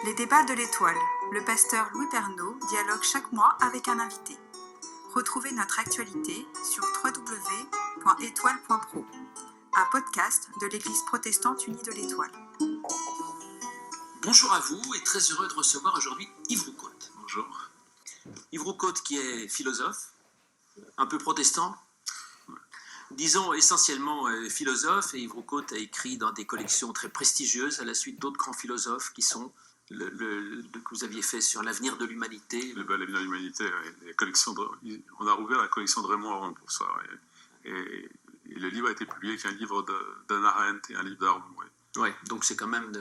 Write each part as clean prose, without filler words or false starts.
Les débats de l'Étoile. Le pasteur Louis Pernaud dialogue chaque mois avec un invité. Retrouvez notre actualité sur www.etoile.pro, un podcast de l'Église protestante unie de l'Étoile. Bonjour à vous et très heureux de recevoir aujourd'hui Yves Roucaute. Bonjour. Yves Roucaute qui est philosophe, un peu protestant, disons essentiellement philosophe, et Yves Roucaute a écrit dans des collections très prestigieuses à la suite d'autres grands philosophes qui sont que vous aviez fait sur l'avenir de l'humanité. L'avenir de l'humanité, on a rouvert la collection de Raymond Aron pour ça. Et le livre a été publié avec un livre d'Hannah Arendt et un livre d'Aron. Oui, donc c'est quand même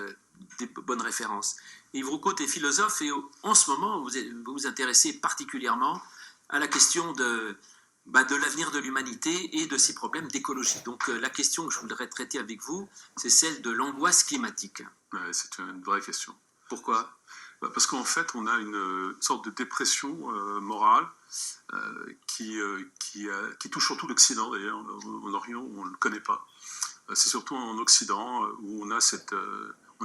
des bonnes références. Yves Roucaute est philosophe et en ce moment, vous vous intéressez particulièrement à la question de l'avenir de l'humanité et de ses problèmes d'écologie. Donc la question que je voudrais traiter avec vous, c'est celle de l'angoisse climatique. Ouais, c'est une vraie question. Pourquoi ? Parce qu'en fait, on a une sorte de dépression morale qui touche surtout l'Occident, d'ailleurs. En Orient, on ne le connaît pas. C'est surtout en Occident où on a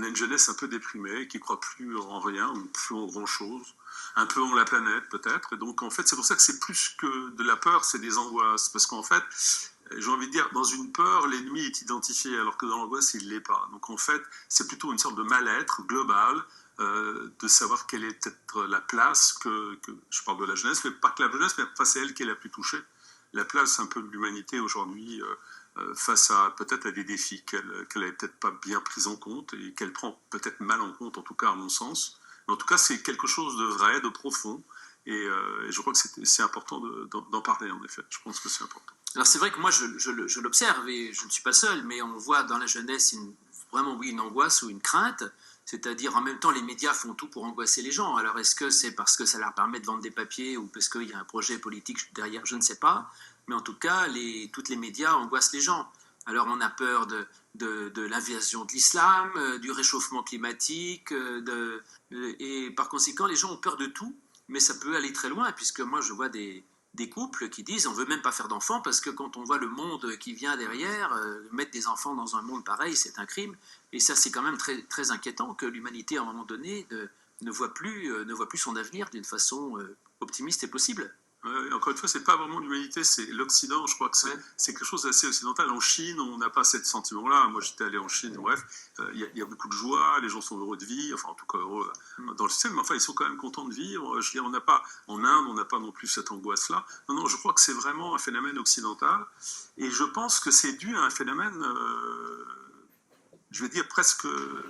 une jeunesse un peu déprimée, qui ne croit plus en rien, plus en grand-chose, un peu en la planète peut-être. Et donc en fait, c'est pour ça que c'est plus que de la peur, c'est des angoisses. Parce qu'en fait, j'ai envie de dire, dans une peur, l'ennemi est identifié, alors que dans l'angoisse, il ne l'est pas. Donc en fait, c'est plutôt une sorte de mal-être global, de savoir quelle est peut-être la place que je parle de la jeunesse, mais pas que la jeunesse, mais c'est elle qui est la plus touchée. La place un peu de l'humanité aujourd'hui face à peut-être à des défis qu'elle n'avait peut-être pas bien pris en compte et qu'elle prend peut-être mal en compte, en tout cas à mon sens. Mais en tout cas, c'est quelque chose de vrai, de profond, et je crois que c'est important d'en parler, en effet. Je pense que c'est important. Alors c'est vrai que moi je l'observe et je ne suis pas seul, mais on voit dans la jeunesse vraiment une angoisse ou une crainte, c'est-à-dire en même temps les médias font tout pour angoisser les gens. Alors est-ce que c'est parce que ça leur permet de vendre des papiers ou parce qu'il y a un projet politique derrière, je ne sais pas, mais en tout cas toutes les médias angoissent les gens. Alors on a peur de l'invasion de l'islam, du réchauffement climatique, et par conséquent les gens ont peur de tout, mais ça peut aller très loin, puisque moi je vois des couples qui disent on ne veut même pas faire d'enfants parce que quand on voit le monde qui vient derrière, mettre des enfants dans un monde pareil, c'est un crime. Et ça, c'est quand même très, très inquiétant que l'humanité, à un moment donné, ne voit plus son avenir d'une façon optimiste et possible. Encore une fois, c'est pas vraiment l'humanité, c'est l'Occident. Je crois que c'est quelque chose d'assez occidental. En Chine, on n'a pas ce sentiment-là. Moi, j'étais allé en Chine, bref, il y a beaucoup de joie, les gens sont heureux de vivre, enfin, en tout cas heureux dans le système, mais enfin, ils sont quand même contents de vivre. Je veux dire, on n'a pas, en Inde, on n'a pas non plus cette angoisse-là. Non, je crois que c'est vraiment un phénomène occidental, et je pense que c'est dû à un phénomène, je vais dire presque,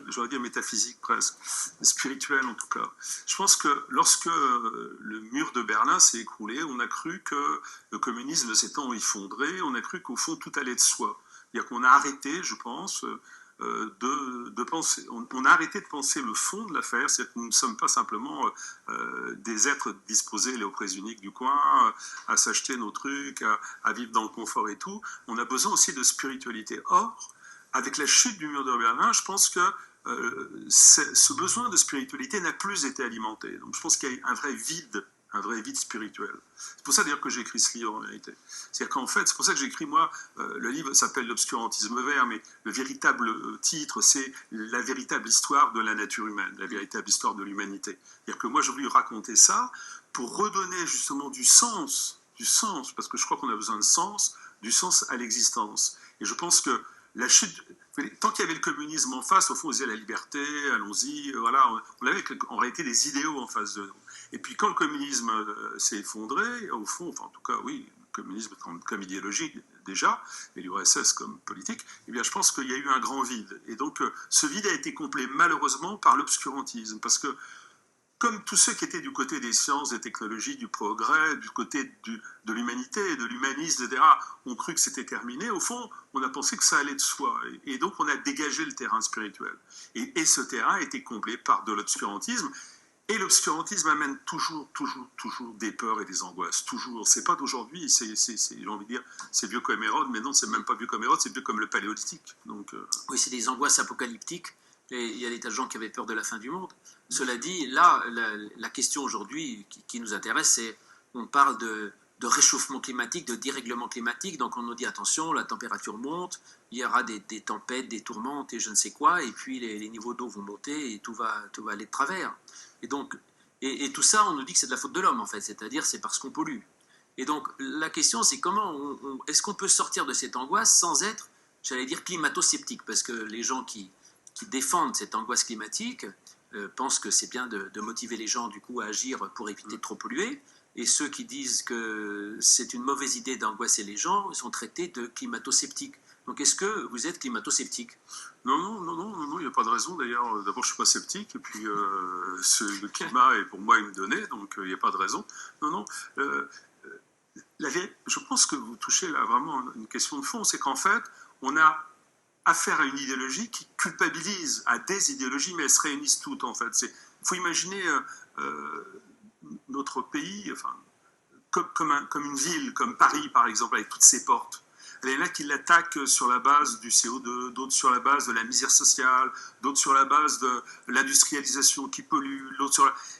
j'aurais dire métaphysique presque, spirituel en tout cas. Je pense que lorsque le mur de Berlin s'est écroulé, on a cru que le communisme s'étant effondré, on a cru qu'au fond tout allait de soi. C'est-à-dire qu'on a arrêté, je pense, de penser, on a arrêté de penser le fond de l'affaire, c'est-à-dire que nous ne sommes pas simplement des êtres disposés, les prises uniques du coin, à s'acheter nos trucs, à vivre dans le confort et tout. On a besoin aussi de spiritualité. Or, avec la chute du mur de Berlin, je pense que ce besoin de spiritualité n'a plus été alimenté. Donc je pense qu'il y a un vrai vide spirituel. C'est pour ça d'ailleurs que j'ai écrit ce livre en vérité. C'est-à-dire qu'en fait, c'est pour ça que j'ai écrit moi, le livre s'appelle L'obscurantisme vert, mais le véritable titre, c'est la véritable histoire de la nature humaine, la véritable histoire de l'humanité. C'est-à-dire que moi j'ai voulu raconter ça pour redonner justement du sens, parce que je crois qu'on a besoin de sens, du sens à l'existence. Et je pense que la chute, tant qu'il y avait le communisme en face, au fond, on disait la liberté, allons-y, voilà, on avait en réalité des idéaux en face de nous. Et puis quand le communisme s'est effondré, au fond, enfin en tout cas, oui, le communisme comme idéologie déjà, et l'URSS comme politique, eh bien je pense qu'il y a eu un grand vide. Et donc ce vide a été comblé malheureusement par l'obscurantisme, parce que comme tous ceux qui étaient du côté des sciences, des technologies, du progrès, du côté de l'humanité, de l'humanisme, etc., ont cru que c'était terminé, au fond, on a pensé que ça allait de soi. Et donc, on a dégagé le terrain spirituel. Et ce terrain a été comblé par de l'obscurantisme. Et l'obscurantisme amène toujours des peurs et des angoisses. Toujours. C'est pas d'aujourd'hui, j'ai envie de dire, c'est vieux comme Hérode, mais non, c'est même pas vieux comme Hérode, c'est vieux comme le paléolithique. Donc, Oui, c'est des angoisses apocalyptiques. Et il y a des tas de gens qui avaient peur de la fin du monde. Cela dit, là, la question aujourd'hui qui nous intéresse, c'est on parle de réchauffement climatique, de dérèglement climatique. Donc on nous dit attention, la température monte, il y aura des tempêtes, des tourmentes et je ne sais quoi, et puis les niveaux d'eau vont monter et tout va aller de travers. Et donc, et tout ça, on nous dit que c'est de la faute de l'homme en fait, c'est-à-dire c'est parce qu'on pollue. Et donc la question c'est comment est-ce qu'on peut sortir de cette angoisse sans être, j'allais dire, climato-sceptique, parce que les gens qui défendent cette angoisse climatique pensent que c'est bien de motiver les gens du coup à agir pour éviter de trop polluer. Et ceux qui disent que c'est une mauvaise idée d'angoisser les gens sont traités de climato-sceptiques. Donc est-ce que vous êtes climato-sceptique? Non, il n'y a pas de raison. D'ailleurs, d'abord, je ne suis pas sceptique, et puis le climat est pour moi une donnée, donc il n'y a pas de raison. Non. Je pense que vous touchez là vraiment une question de fond, c'est qu'en fait, on a affaire à une idéologie qui culpabilise, à des idéologies, mais elles se réunissent toutes, en fait. Il faut imaginer notre pays, enfin, comme une ville, comme Paris, par exemple, avec toutes ses portes. Il y en a qui l'attaquent sur la base du CO2, d'autres sur la base de la misère sociale, d'autres sur la base de l'industrialisation qui pollue,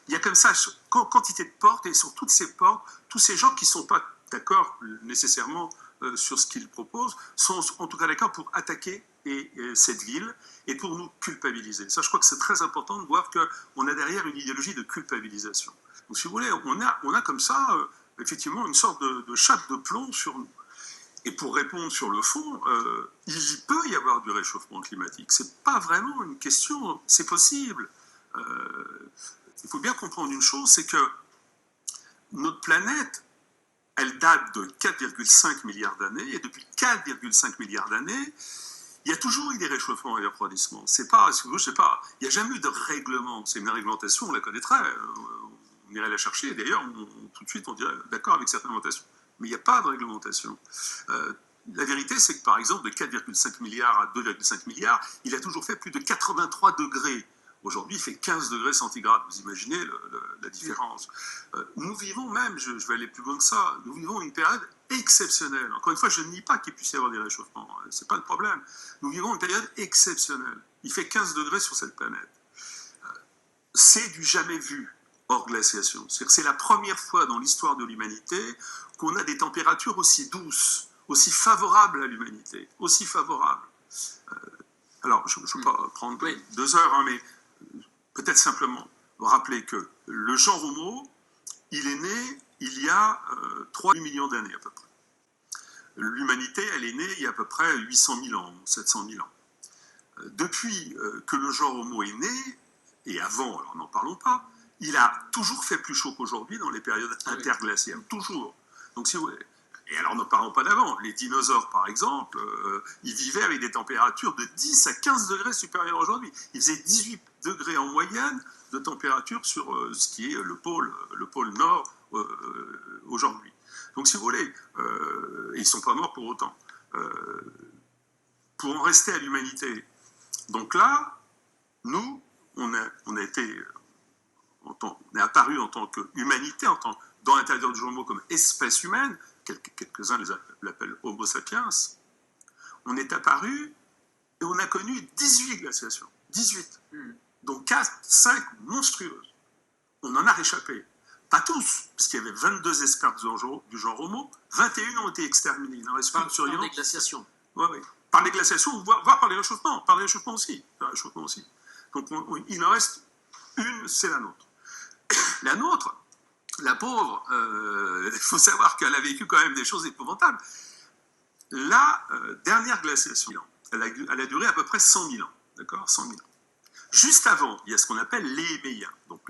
Il y a comme ça quantité de portes, et sur toutes ces portes, tous ces gens qui ne sont pas d'accord nécessairement sur ce qu'ils proposent, sont en tout cas d'accord pour attaquer cette ville et pour nous culpabiliser. Ça, je crois que c'est très important de voir qu'on a derrière une idéologie de culpabilisation. Donc, si vous voulez, on a comme ça, effectivement, une sorte de chape de plomb sur nous. Et pour répondre sur le fond, il peut y avoir du réchauffement climatique. C'est pas vraiment une question, c'est possible. Il faut bien comprendre une chose, c'est que notre planète, elle date de 4,5 milliards d'années, et depuis 4,5 milliards d'années, il y a toujours eu des réchauffements et des refroidissements. C'est pas, je sais pas, il n'y a jamais eu de règlement. C'est une réglementation, on la connaîtrait, on irait la chercher, et d'ailleurs, tout de suite, on dirait d'accord avec cette réglementation. Mais il n'y a pas de réglementation. La vérité, c'est que par exemple, de 4,5 milliards à 2,5 milliards, il a toujours fait plus de 83 degrés. Aujourd'hui, il fait 15 degrés centigrades. Vous imaginez la différence. Nous vivons même, je vais aller plus loin que ça, nous vivons une période exceptionnelle. Encore une fois, je ne nie pas qu'il puisse y avoir des réchauffements. Ce n'est pas le problème. Nous vivons une période exceptionnelle. Il fait 15 degrés sur cette planète. C'est du jamais vu hors glaciation. C'est la première fois dans l'histoire de l'humanité qu'on a des températures aussi douces, aussi favorables à l'humanité, aussi favorables. Alors, je ne veux pas prendre 2 heures, hein, mais peut-être simplement vous rappeler que le genre Homo, il est né il y a 3 millions d'années à peu près. L'humanité, elle est née il y a à peu près 800 000 ans, 700 000 ans. Depuis que le genre Homo est né, et avant, alors n'en parlons pas, il a toujours fait plus chaud qu'aujourd'hui dans les périodes interglaciaires, toujours. Donc si vous... Et alors ne parlons pas d'avant, les dinosaures par exemple, ils vivaient avec des températures de 10 à 15 degrés supérieures aujourd'hui. Ils faisaient 18 degrés en moyenne de température sur ce qui est le pôle nord aujourd'hui. Donc si vous voulez, ils ne sont pas morts pour autant. Pour en rester à l'humanité. Donc là, nous, on est apparu en tant qu'humanité, dans l'intérieur du genre Homo comme espèce humaine, quelques-uns l'appellent Homo sapiens, on est apparu et on a connu 18 glaciations. 18. Donc 4, 5 monstrueuses. On en a réchappé. Pas tous, parce qu'il y avait 22 espèces du genre Homo, 21 ont été exterminées. Il en reste plus Par des glaciations. Oui. Par les glaciations, voire par les réchauffements. Par les réchauffements aussi. Donc il en reste une, c'est la nôtre. La nôtre, la pauvre, il faut savoir qu'elle a vécu quand même des choses épouvantables. La dernière glaciation, elle a duré à peu près 100 000 ans. D'accord, 100 000 ans. Juste avant, il y a ce qu'on appelle les Méiens. Donc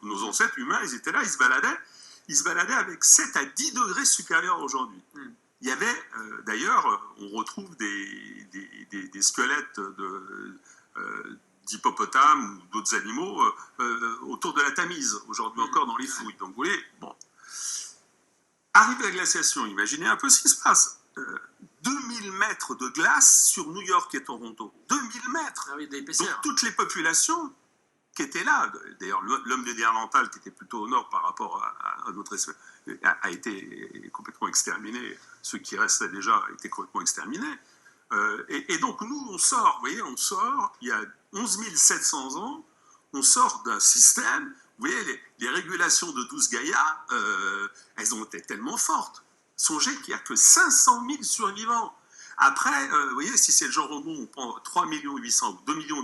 nos ancêtres humains, ils étaient là, ils se baladaient avec 7 à 10 degrés supérieurs aujourd'hui. Il y avait, d'ailleurs, on retrouve des squelettes d'hippopotames ou d'autres animaux autour de la Tamise, aujourd'hui encore dans les fouilles. Donc vous voyez, bon. Arrive la glaciation, imaginez un peu ce qui se passe. 2000 mètres de glace sur New York et Toronto. 2000 mètres. Ah oui, d'épaisseur. Donc toutes les populations qui étaient là, d'ailleurs l'homme de Néandertal qui était plutôt au nord par rapport à notre espèce, a été complètement exterminé. Ceux qui restaient déjà étaient complètement exterminés. Et donc nous, on sort, vous voyez, il y a 11 700 ans, on sort d'un système vous voyez, les régulations de 12 Gaïa, elles ont été tellement fortes. Songez qu'il n'y a que 500 000 survivants. Après, vous voyez, si c'est le genre rebond, on prend 2 800 000 ans,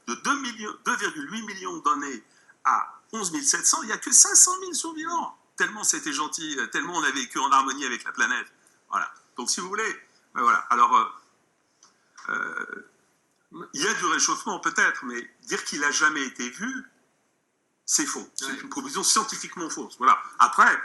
de 2,8 millions d'années à 11 700, il n'y a que 500 000 survivants. Tellement c'était gentil, tellement on a vécu en harmonie avec la planète. Voilà. Donc, si vous voulez, ben voilà. Alors, il y a du réchauffement peut-être, mais dire qu'il n'a jamais été vu, c'est faux. C'est une proposition scientifiquement fausse. Voilà. Après...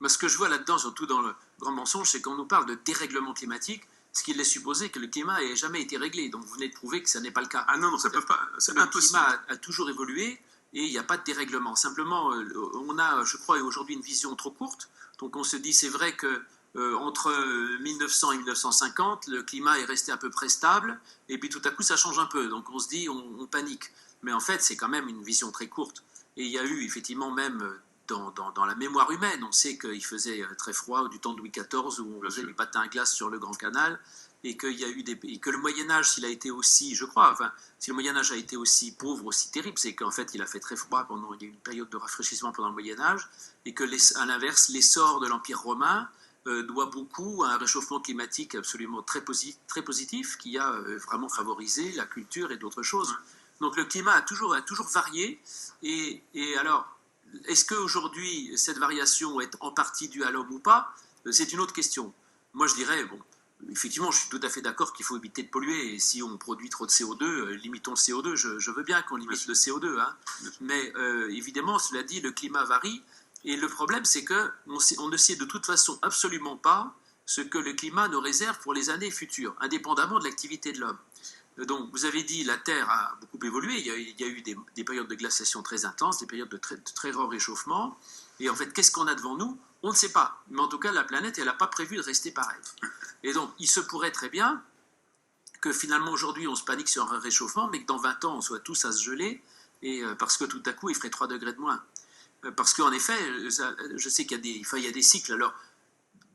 Mais ce que je vois là-dedans, surtout dans le grand mensonge, c'est qu'on nous parle de dérèglement climatique, ce qui laisse supposer que le climat n'ait jamais été réglé. Donc vous venez de prouver que ça n'est pas le cas. Ah non, ça peut pas, c'est impossible. Le climat a toujours évolué et il n'y a pas de dérèglement. Simplement, on a, je crois, aujourd'hui une vision trop courte. Donc on se dit, c'est vrai que entre 1900 et 1950, le climat est resté à peu près stable, et puis tout à coup ça change un peu. Donc on se dit, on panique. Mais en fait, c'est quand même une vision très courte. Et il y a eu effectivement même... Dans la mémoire humaine, on sait qu'il faisait très froid du temps de Louis XIV où on faisait des patins à glace sur le Grand Canal et qu'il y a eu et que le Moyen-Âge, s'il a été aussi, je crois, enfin, si le Moyen-Âge a été aussi pauvre, aussi terrible, c'est qu'en fait il a fait très froid il y a eu une période de rafraîchissement pendant le Moyen-Âge et que à l'inverse, l'essor de l'Empire romain doit beaucoup à un réchauffement climatique absolument très positif qui a vraiment favorisé la culture et d'autres choses. Donc le climat a toujours varié et alors est-ce qu'aujourd'hui, cette variation est en partie due à l'homme ou pas? C'est une autre question. Moi, je dirais, bon, effectivement, je suis tout à fait d'accord qu'il faut éviter de polluer. Et si on produit trop de CO2, limitons le CO2. Je veux bien qu'on limite le CO2. Hein. Mais évidemment, cela dit, le climat varie. Et le problème, c'est qu'on ne sait de toute façon absolument pas ce que le climat nous réserve pour les années futures, indépendamment de l'activité de l'homme. Donc, vous avez dit, la Terre a beaucoup évolué. Il y a eu des périodes de glaciation très intenses, des périodes de très grand réchauffement. Et en fait, qu'est-ce qu'on a devant nous? On ne sait pas. Mais en tout cas, la planète, elle n'a pas prévu de rester pareille. Et donc, il se pourrait très bien que finalement, aujourd'hui, on se panique sur un réchauffement, mais que dans 20 ans, on soit tous à se geler, et, parce que tout à coup, il ferait 3 degrés de moins. Parce qu'en effet, je sais qu'il y a des cycles. Alors,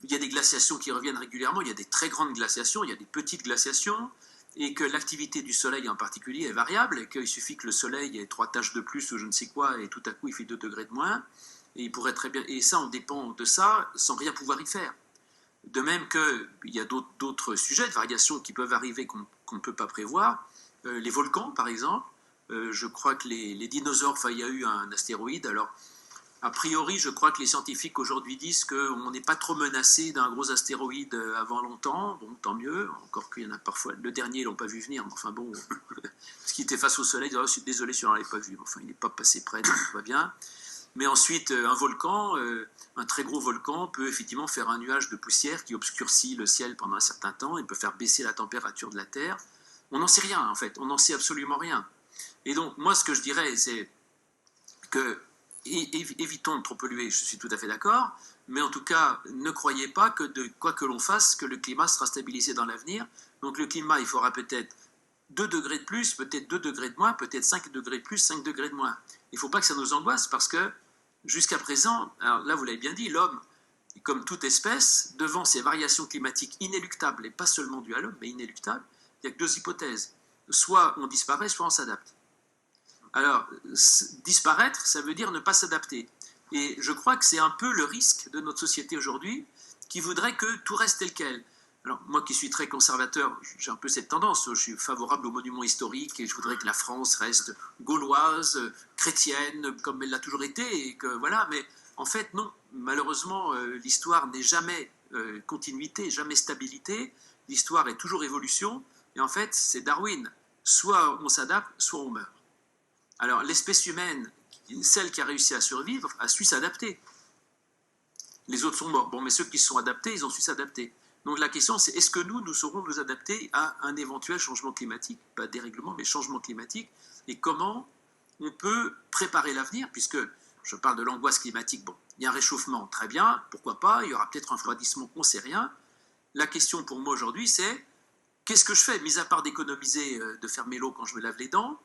il y a des glaciations qui reviennent régulièrement. Il y a des très grandes glaciations, il y a des petites glaciations. Et que l'activité du soleil en particulier est variable, et qu'il suffit que le soleil ait 3 taches de plus ou je ne sais quoi, et tout à coup il fait 2 degrés de moins, et il pourrait très bien, et ça on dépend de ça sans rien pouvoir y faire. De même qu'il y a d'autres sujets de variation qui peuvent arriver qu'on ne peut pas prévoir, les volcans par exemple, je crois que les dinosaures, enfin il y a eu un astéroïde, alors a priori, je crois que les scientifiques aujourd'hui disent qu'on n'est pas trop menacé d'un gros astéroïde avant longtemps. Bon, tant mieux. Encore qu'il y en a parfois. Le dernier, ils l'ont pas vu venir. Mais enfin bon, ce qui était face au soleil, oh, je suis désolé si on ne l'avait pas vu. Enfin, il n'est pas passé près, donc tout va bien. Mais ensuite, un volcan, un très gros volcan, peut effectivement faire un nuage de poussière qui obscurcit le ciel pendant un certain temps et peut faire baisser la température de la Terre. On n'en sait rien, en fait. On n'en sait absolument rien. Et donc, moi, ce que je dirais, c'est que évitons de trop polluer, je suis tout à fait d'accord, mais en tout cas, ne croyez pas que de quoi que l'on fasse, que le climat sera stabilisé dans l'avenir. Donc le climat, il faudra peut-être 2 degrés de plus, peut-être 2 degrés de moins, peut-être 5 degrés de plus, 5 degrés de moins. Il ne faut pas que ça nous angoisse parce que jusqu'à présent, alors là vous l'avez bien dit, l'homme, comme toute espèce, devant ces variations climatiques inéluctables, et pas seulement dues à l'homme, mais inéluctables, il n'y a que 2 hypothèses. Soit on disparaît, soit on s'adapte. Alors, disparaître, ça veut dire ne pas s'adapter. Et je crois que c'est un peu le risque de notre société aujourd'hui, qui voudrait que tout reste tel quel. Alors, moi qui suis très conservateur, j'ai un peu cette tendance, je suis favorable aux monuments historiques, et je voudrais que la France reste gauloise, chrétienne, comme elle l'a toujours été, et que voilà, mais en fait, non. Malheureusement, l'histoire n'est jamais continuité, jamais stabilité, l'histoire est toujours évolution, et en fait, c'est Darwin. Soit on s'adapte, soit on meurt. Alors, l'espèce humaine, celle qui a réussi à survivre, a su s'adapter. Les autres sont morts. Bon, mais ceux qui se sont adaptés, ils ont su s'adapter. Donc la question, c'est est-ce que nous saurons nous adapter à un éventuel changement climatique? Pas dérèglement, mais changement climatique. Et comment on peut préparer l'avenir, puisque je parle de l'angoisse climatique. Bon, il y a un réchauffement, très bien, pourquoi pas, il y aura peut-être un refroidissement, on ne sait rien. La question pour moi aujourd'hui, c'est qu'est-ce que je fais, mis à part d'économiser, de fermer l'eau quand je me lave les dents?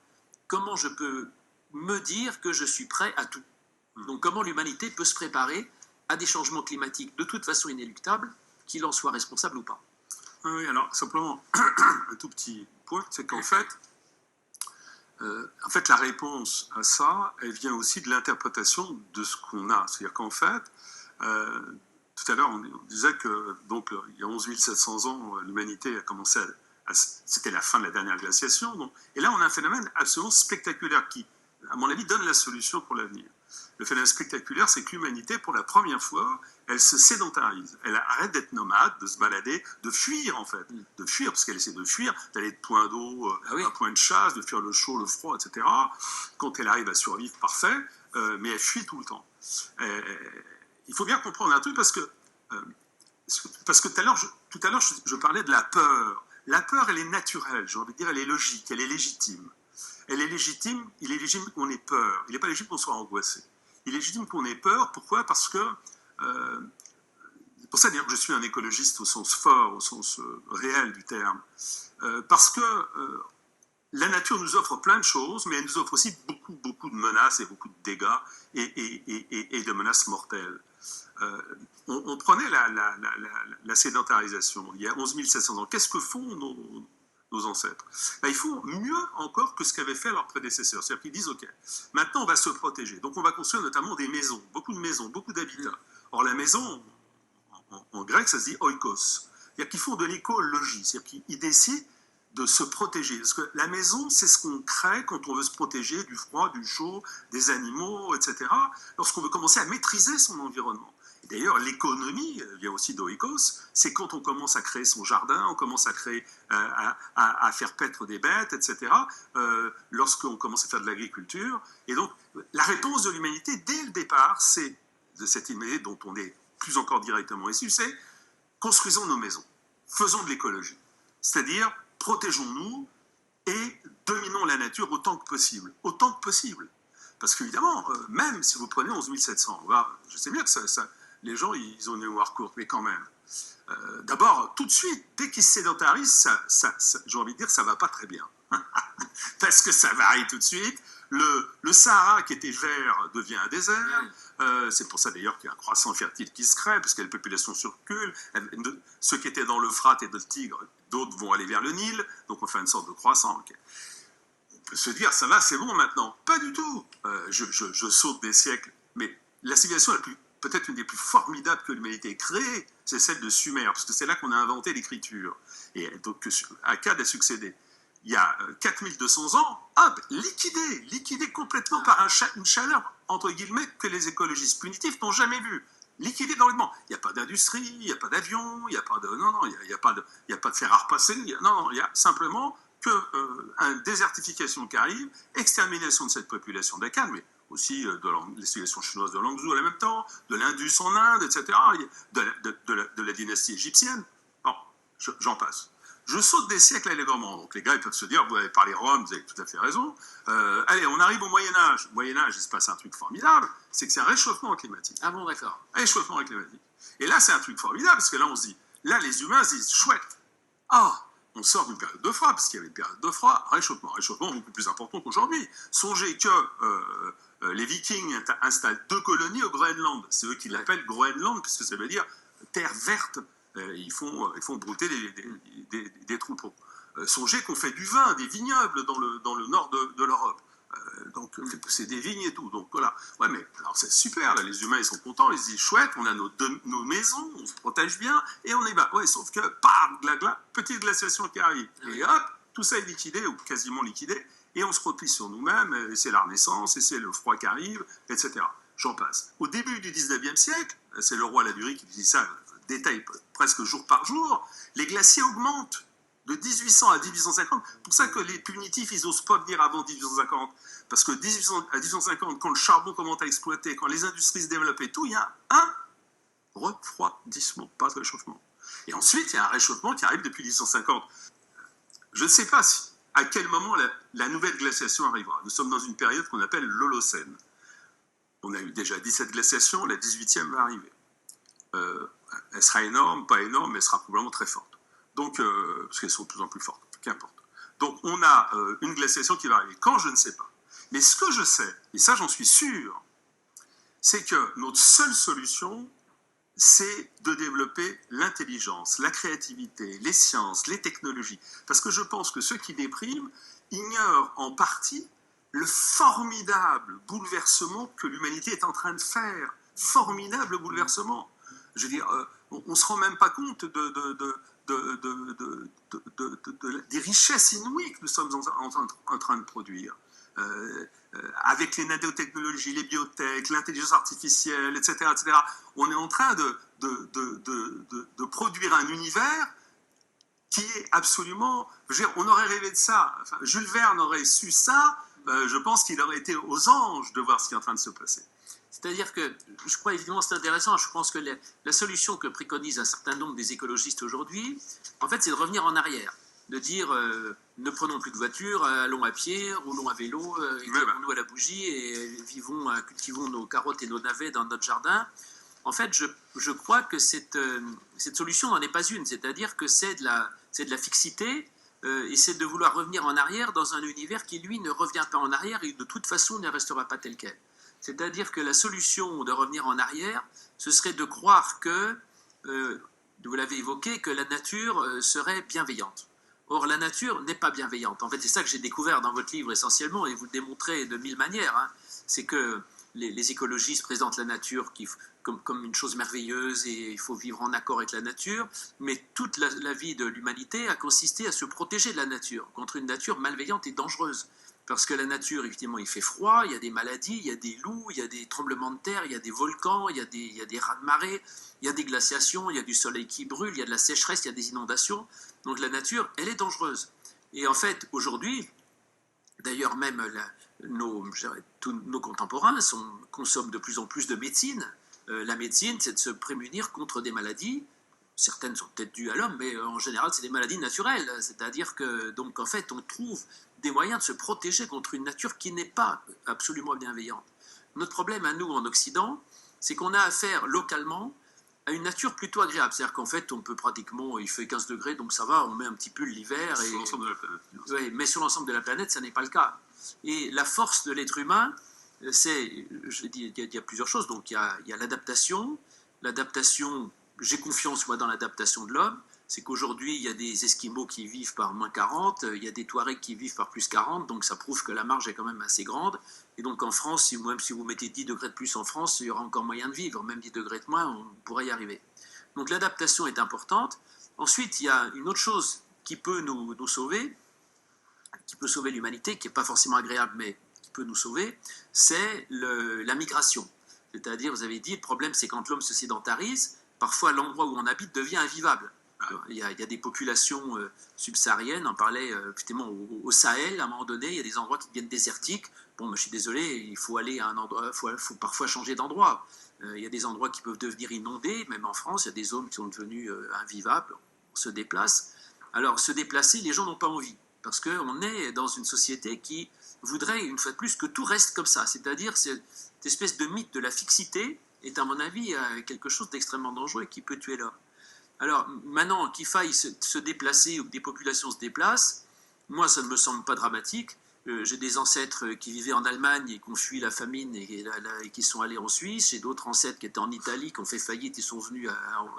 Comment je peux me dire que je suis prêt à tout? Donc comment l'humanité peut se préparer à des changements climatiques de toute façon inéluctables, qu'il en soit responsable ou pas? Oui, alors simplement, un tout petit point, c'est qu'en fait, En fait, la réponse à ça, elle vient aussi de l'interprétation de ce qu'on a. C'est-à-dire qu'en fait, tout à l'heure, on disait que donc, il y a 11 700 ans, l'humanité a commencé c'était la fin de la dernière glaciation. Donc, et là, on a un phénomène absolument spectaculaire qui, à mon avis, donne la solution pour l'avenir. Le phénomène spectaculaire, c'est que l'humanité, pour la première fois, elle se sédentarise. Elle arrête d'être nomade, de se balader, de fuir en fait. De fuir, parce qu'elle essaie de fuir, d'aller de point d'eau à point de chasse, de fuir le chaud, le froid, etc. Quand elle arrive à survivre, parfait, mais elle fuit tout le temps. Il faut bien comprendre un truc, parce que tout à l'heure, je parlais de la peur. La peur, elle est naturelle, j'ai envie de dire, elle est logique, elle est légitime. Elle est légitime, il est légitime qu'on ait peur. Il n'est pas légitime qu'on soit angoissé. Il est légitime qu'on ait peur. Pourquoi ? Parce que, c'est pour ça d'ailleurs que je suis un écologiste au sens fort, au sens réel du terme. Parce que la nature nous offre plein de choses, mais elle nous offre aussi beaucoup de menaces et beaucoup de dégâts et de menaces mortelles. On prenait la sédentarisation il y a 11 700 ans. Qu'est-ce que font nos ancêtres? Ben, ils font mieux encore que ce qu'avaient fait leurs prédécesseurs. C'est-à-dire qu'ils disent, OK, maintenant on va se protéger. Donc on va construire notamment des maisons, beaucoup d'habitats. Or la maison, en grec, ça se dit oikos. C'est-à-dire qu'ils font de l'écologie. C'est-à-dire qu'ils décident de se protéger. Parce que la maison, c'est ce qu'on crée quand on veut se protéger du froid, du chaud, des animaux, etc. Lorsqu'on veut commencer à maîtriser son environnement. D'ailleurs, l'économie vient aussi d'oikos, c'est quand on commence à créer son jardin, on commence à créer, à faire paître des bêtes, etc. Lorsqu'on commence à faire de l'agriculture. Et donc, la réponse de l'humanité, dès le départ, c'est de cette humanité dont on est plus encore directement issu, c'est construisons nos maisons, faisons de l'écologie. C'est-à-dire, protégeons-nous et dominons la nature autant que possible. Autant que possible. Parce qu'évidemment, même si vous prenez 11 700, je sais bien que les gens, ils ont une mémoire courte, mais quand même. D'abord, tout de suite, dès qu'ils se sédentarisent, j'ai envie de dire, ça ne va pas très bien. Parce que ça varie tout de suite. Le Sahara, qui était vert, devient un désert. C'est pour ça d'ailleurs qu'il y a un croissant fertile qui se crée, parce que la population circule. Ceux qui étaient dans l'Euphrate et le Tigre, d'autres vont aller vers le Nil. Donc on fait une sorte de croissant. Okay. On peut se dire, ça va, c'est bon maintenant. Pas du tout. Je saute des siècles. Mais la civilisation peut-être une des plus formidables que l'humanité ait créée, c'est celle de Sumer, parce que c'est là qu'on a inventé l'écriture. Et donc Akkad a succédé. Il y a 4200 ans, hop, liquidé complètement par une chaleur, entre guillemets, que les écologistes punitifs n'ont jamais vue. Liquidé dans le monde. Il n'y a pas d'industrie, il n'y a pas d'avion, il n'y a pas de... Non, il n'y a pas de fer à repasser. Il y a simplement une désertification qui arrive, extermination de cette population d'Akkad, mais aussi de les civilisations chinoises de Langzhou en même temps, de l'Indus en Inde, etc., de la dynastie égyptienne. Bon, j'en passe. Je saute des siècles allègrement. Donc les gars, ils peuvent se dire, vous avez parlé Rome, vous avez tout à fait raison. Allez, on arrive au Moyen-Âge. Au Moyen-Âge, il se passe un truc formidable, c'est que c'est un réchauffement climatique. Ah bon, d'accord. Un réchauffement climatique. Et là, c'est un truc formidable, parce que là, on se dit, là, les humains se disent, chouette, on sort d'une période de froid, parce qu'il y avait une période de froid, réchauffement beaucoup plus important qu'aujourd'hui. Songez que les Vikings installent 2 colonies au Groenland. C'est eux qui l'appellent Groenland, puisque ça veut dire terre verte. Ils font brouter des troupeaux. Songez qu'on fait du vin, des vignobles dans le nord de l'Europe. Donc, c'est des vignes et tout. Donc, voilà. Ouais, mais alors c'est super, là, les humains, ils sont contents, ils se disent, chouette, on a nos maisons, on se protège bien, et on y va. Ouais, sauf que, petite glaciation qui arrive. Et hop, tout ça est liquidé, ou quasiment liquidé, et on se replie sur nous-mêmes, et c'est la Renaissance, et c'est le froid qui arrive, etc. J'en passe. Au début du 19e siècle, c'est le roi Ladurie qui dit ça, détail presque jour par jour, les glaciers augmentent de 1800 à 1850. C'est pour ça que les punitifs, ils n'osent pas venir avant 1850. Parce que à 1850, quand le charbon commence à exploiter, quand les industries se développent et tout, il y a un refroidissement, pas de réchauffement. Et ensuite, il y a un réchauffement qui arrive depuis 1850. Je ne sais pas à quel moment la nouvelle glaciation arrivera. Nous sommes dans une période qu'on appelle l'Holocène. On a eu déjà 17 glaciations, la 18e va arriver. Elle sera énorme, pas énorme, mais elle sera probablement très forte. Donc, parce qu'elles sont de plus en plus fortes, qu'importe. Donc, on a une glaciation qui va arriver. Quand, je ne sais pas. Mais ce que je sais, et ça j'en suis sûr, c'est que notre seule solution, c'est de développer l'intelligence, la créativité, les sciences, les technologies. Parce que je pense que ceux qui dépriment ignorent en partie le formidable bouleversement que l'humanité est en train de faire. Formidable bouleversement. Je veux dire, on ne se rend même pas compte des richesses inouïes que nous sommes en train de produire. Avec les nanotechnologies, les biotech, l'intelligence artificielle, etc., etc., on est en train de produire un univers qui est absolument... Je veux dire, on aurait rêvé de ça. Enfin, Jules Verne aurait su ça, je pense qu'il aurait été aux anges de voir ce qui est en train de se passer. C'est-à-dire que, je crois évidemment c'est intéressant, je pense que la solution que préconisent un certain nombre des écologistes aujourd'hui, en fait, c'est de revenir en arrière. De dire, ne prenons plus de voiture, allons à pied, roulons à vélo, éclairons-nous à la bougie et cultivons nos carottes et nos navets dans notre jardin. En fait, je crois que cette solution n'en est pas une, c'est-à-dire que c'est de la fixité et c'est de vouloir revenir en arrière dans un univers qui, lui, ne revient pas en arrière et de toute façon ne restera pas tel quel. C'est-à-dire que la solution de revenir en arrière, ce serait de croire que, vous l'avez évoqué, que la nature serait bienveillante. Or, la nature n'est pas bienveillante. En fait, c'est ça que j'ai découvert dans votre livre essentiellement, et vous le démontrez de mille manières. Hein. C'est que les écologistes présentent la nature comme une chose merveilleuse et il faut vivre en accord avec la nature, mais toute la vie de l'humanité a consisté à se protéger de la nature, contre une nature malveillante et dangereuse. Parce que la nature, effectivement, il fait froid, il y a des maladies, il y a des loups, il y a des tremblements de terre, il y a des volcans, il y a des raz-de-marée, il y a des glaciations, il y a du soleil qui brûle, il y a de la sécheresse, il y a des inondations. Donc la nature, elle est dangereuse. Et en fait, aujourd'hui, d'ailleurs même tous nos contemporains consomment de plus en plus de médecine. La médecine, c'est de se prémunir contre des maladies. Certaines sont peut-être dues à l'homme, mais en général, c'est des maladies naturelles. C'est-à-dire que, donc, en fait, on trouve des moyens de se protéger contre une nature qui n'est pas absolument bienveillante. Notre problème à nous, en Occident, c'est qu'on a affaire localement à une nature plutôt agréable. C'est-à-dire qu'en fait, on peut pratiquement, il fait 15 degrés, donc ça va, on met un petit pull l'hiver. Sur l'ensemble de la planète. Oui, mais sur l'ensemble de la planète, ça n'est pas le cas. Et la force de l'être humain, c'est, je dis, il y a plusieurs choses. Donc, il y a l'adaptation. L'adaptation, j'ai confiance, moi, dans l'adaptation de l'homme. C'est qu'aujourd'hui, il y a des Esquimaux qui vivent par moins 40, il y a des Touaregs qui vivent par plus 40, donc ça prouve que la marge est quand même assez grande. Et donc en France, même si vous mettez 10 degrés de plus en France, il y aura encore moyen de vivre, même 10 degrés de moins, on pourrait y arriver. Donc l'adaptation est importante. Ensuite, il y a une autre chose qui peut nous sauver, qui peut sauver l'humanité, qui n'est pas forcément agréable, mais qui peut nous sauver, c'est la migration. C'est-à-dire, vous avez dit, le problème c'est quand l'homme se sédentarise, parfois l'endroit où on habite devient invivable. Il y a des populations subsahariennes, on parlait effectivement au Sahel, à un moment donné, il y a des endroits qui deviennent désertiques. Bon, je suis désolé, il faut aller à un endroit, il faut parfois changer d'endroit. Il y a des endroits qui peuvent devenir inondés, même en France, il y a des zones qui sont devenues invivables, on se déplace. Alors, se déplacer, les gens n'ont pas envie, parce qu'on est dans une société qui voudrait, une fois de plus, que tout reste comme ça. C'est-à-dire, cette espèce de mythe de la fixité est, à mon avis, quelque chose d'extrêmement dangereux et qui peut tuer l'homme. Alors, maintenant qu'il faille se déplacer ou que des populations se déplacent, moi, ça ne me semble pas dramatique. J'ai des ancêtres qui vivaient en Allemagne et qui ont fui la famine et qui sont allés en Suisse. J'ai d'autres ancêtres qui étaient en Italie, qui ont fait faillite, ils sont venus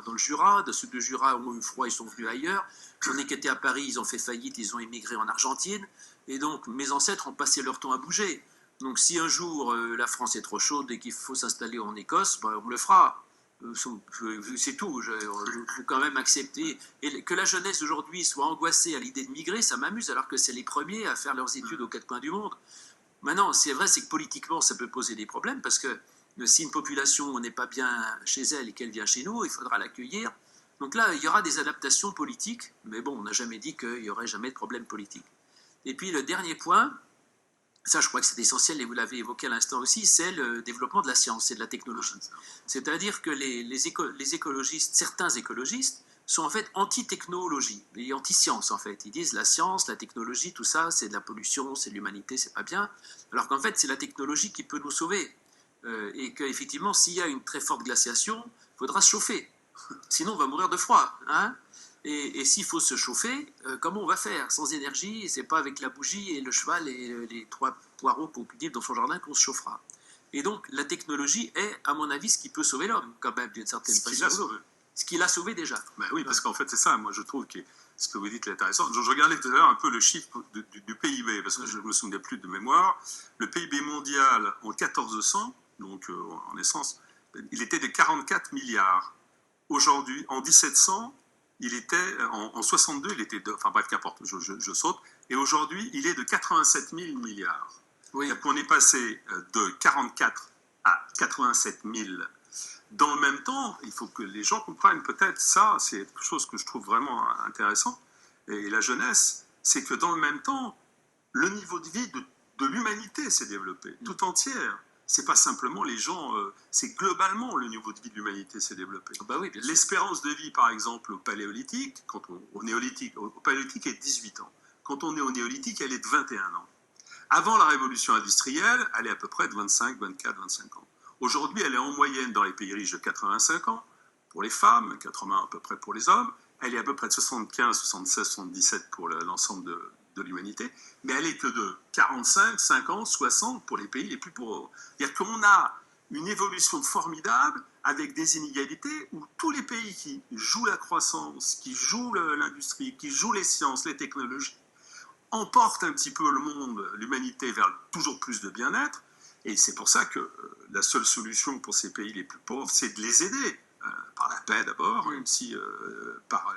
dans le Jura. De ceux de Jura ont eu froid, ils sont venus ailleurs. J'en ai qui étaient à Paris, ils ont fait faillite, ils ont émigré en Argentine. Et donc, mes ancêtres ont passé leur temps à bouger. Donc, si un jour la France est trop chaude et qu'il faut s'installer en Écosse, ben, on le fera. C'est tout, il faut quand même accepter. Et que la jeunesse aujourd'hui soit angoissée à l'idée de migrer, ça m'amuse, alors que c'est les premiers à faire leurs études aux quatre coins du monde. Maintenant, c'est vrai, c'est que politiquement, ça peut poser des problèmes, parce que si une population n'est pas bien chez elle et qu'elle vient chez nous, il faudra l'accueillir. Donc là, il y aura des adaptations politiques, mais bon, on n'a jamais dit qu'il n'y aurait jamais de problème politique. Et puis le dernier point, ça je crois que c'est essentiel et vous l'avez évoqué à l'instant aussi, c'est le développement de la science et de la technologie. C'est-à-dire que les écologistes, certains écologistes, sont en fait anti-technologie et anti-science en fait. Ils disent la science, la technologie, tout ça, c'est de la pollution, c'est de l'humanité, c'est pas bien. Alors qu'en fait, c'est la technologie qui peut nous sauver. Et qu'effectivement, s'il y a une très forte glaciation, il faudra se chauffer. Sinon, on va mourir de froid. Hein, et s'il faut se chauffer, comment on va faire? Sans énergie, c'est pas avec la bougie et le cheval et les 3 poireaux qu'on cultive dans son jardin qu'on se chauffera. Et donc, la technologie est, à mon avis, ce qui peut sauver l'homme, quand même, d'une certaine façon. Ce qui l'a sauvé. Ce qui l'a sauvé déjà. Ben oui, parce qu'en fait, c'est ça. Moi, je trouve que ce que vous dites est intéressant. Je regardais tout à l'heure un peu le chiffre du PIB, parce que je ne me souvenais plus de mémoire. Le PIB mondial en 1400, donc en essence, il était de 44 milliards. Aujourd'hui, en 1700, il était, en 62, il était de, enfin bref, qu'importe, je saute. Et aujourd'hui, il est de 87 000 milliards. Oui. Donc on est passé de 44 à 87 000. Dans le même temps, il faut que les gens comprennent peut-être ça, c'est quelque chose que je trouve vraiment intéressant, et la jeunesse, c'est que dans le même temps, le niveau de vie de l'humanité s'est développé, tout entière. C'est pas simplement les gens, c'est globalement le niveau de vie de l'humanité s'est développé. Bah oui, l'espérance de vie, par exemple, au paléolithique, au néolithique, au paléolithique est de 18 ans. Quand on est au néolithique, elle est de 21 ans. Avant la révolution industrielle, elle est à peu près de 25, 24, 25 ans. Aujourd'hui, elle est en moyenne dans les pays riches de 85 ans pour les femmes, 80 à peu près pour les hommes. Elle est à peu près de 75, 76, 77 pour l'ensemble de l'humanité. Mais elle est que de 45, 50, 60 pour les pays les plus pauvres. C'est-à-dire qu'on a une évolution formidable avec des inégalités où tous les pays qui jouent la croissance, qui jouent l'industrie, qui jouent les sciences, les technologies, emportent un petit peu le monde, l'humanité vers toujours plus de bien-être. Et c'est pour ça que la seule solution pour ces pays les plus pauvres, c'est de les aider, par la paix d'abord, même si par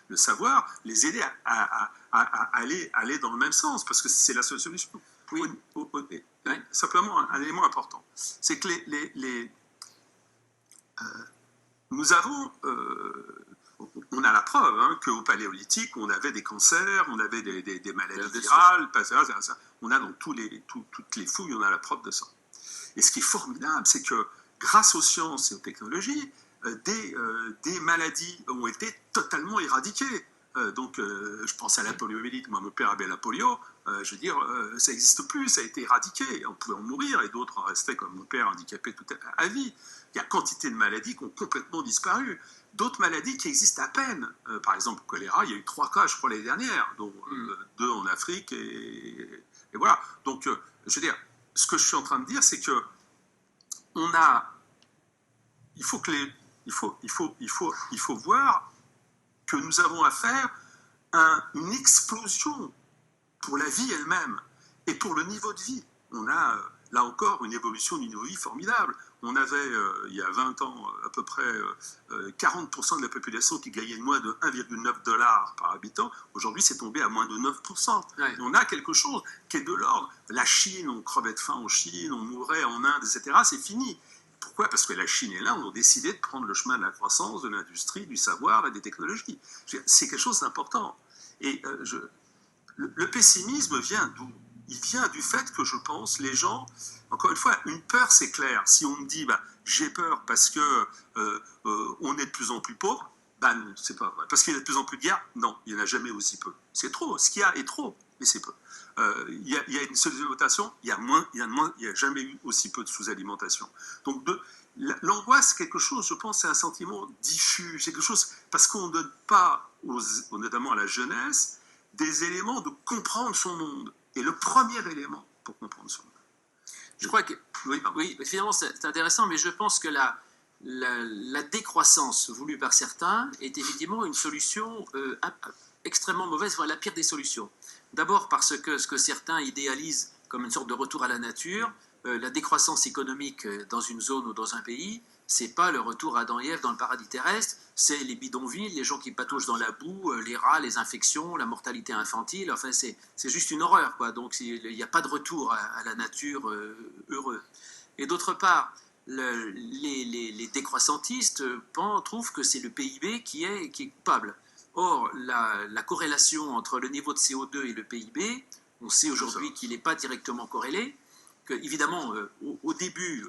le savoir, les aider à aller dans le même sens, parce que c'est la seule solution. Oui. Simplement, un élément important, c'est que nous avons... on a la preuve qu'au paléolithique, on avait des cancers, on avait des maladies virales, on a dans toutes les fouilles, on a la preuve de ça. Et ce qui est formidable, c'est que grâce aux sciences et aux technologies, des maladies ont été totalement éradiquées. Je pense à la poliomyélite, moi mon père avait la polio, je veux dire, ça n'existe plus, ça a été éradiqué, on pouvait en mourir, et d'autres en restaient comme mon père handicapés toute à vie. Il y a quantité de maladies qui ont complètement disparu. D'autres maladies qui existent à peine. Par exemple, le choléra, il y a eu 3 cas, je crois, l'année dernière, dont 2 en Afrique, et voilà. Donc, je veux dire, ce que je suis en train de dire, c'est que il faut voir que nous avons affaire à une explosion pour la vie elle-même et pour le niveau de vie. On a, là encore, une évolution du niveau de vie formidable. On avait, il y a 20 ans, à peu près 40% de la population qui gagnait moins de 1,9 $ par habitant. Aujourd'hui, c'est tombé à moins de 9%. Ouais. On a quelque chose qui est de l'ordre. La Chine, on crevait de faim en Chine, on mourait en Inde, etc. C'est fini. Pourquoi ? Parce que la Chine et l'Inde ont décidé de prendre le chemin de la croissance, de l'industrie, du savoir et des technologies. C'est quelque chose d'important. Et le pessimisme vient d'où ? Il vient du fait que je pense, les gens, encore une fois, une peur c'est clair. Si on me dit, j'ai peur parce que on est de plus en plus pauvre, non, c'est pas vrai. Parce qu'il y a de plus en plus de guerres, non, il n'y en a jamais aussi peu. C'est trop, ce qu'il y a est trop, mais c'est peu. Il y a une sous-alimentation, il y a jamais eu aussi peu de sous-alimentation. Donc l'angoisse, c'est quelque chose, je pense, c'est un sentiment diffus, c'est quelque chose, parce qu'on ne donne pas, notamment à la jeunesse, des éléments de comprendre son monde. Et le premier élément pour comprendre son monde. Je crois que, oui, finalement c'est intéressant, mais je pense que la décroissance voulue par certains est effectivement une solution extrêmement mauvaise, voire la pire des solutions. D'abord parce que ce que certains idéalisent comme une sorte de retour à la nature, la décroissance économique dans une zone ou dans un pays, c'est pas le retour à Adam et Ève dans le paradis terrestre, c'est les bidonvilles, les gens qui patauchent dans la boue, les rats, les infections, la mortalité infantile, enfin c'est juste une horreur, quoi. Donc il n'y a pas de retour à la nature heureux. Et d'autre part, les décroissantistes trouvent que c'est le PIB qui est coupable. Or, la corrélation entre le niveau de CO2 et le PIB, on sait aujourd'hui qu'il n'est pas directement corrélé, que, évidemment, au début,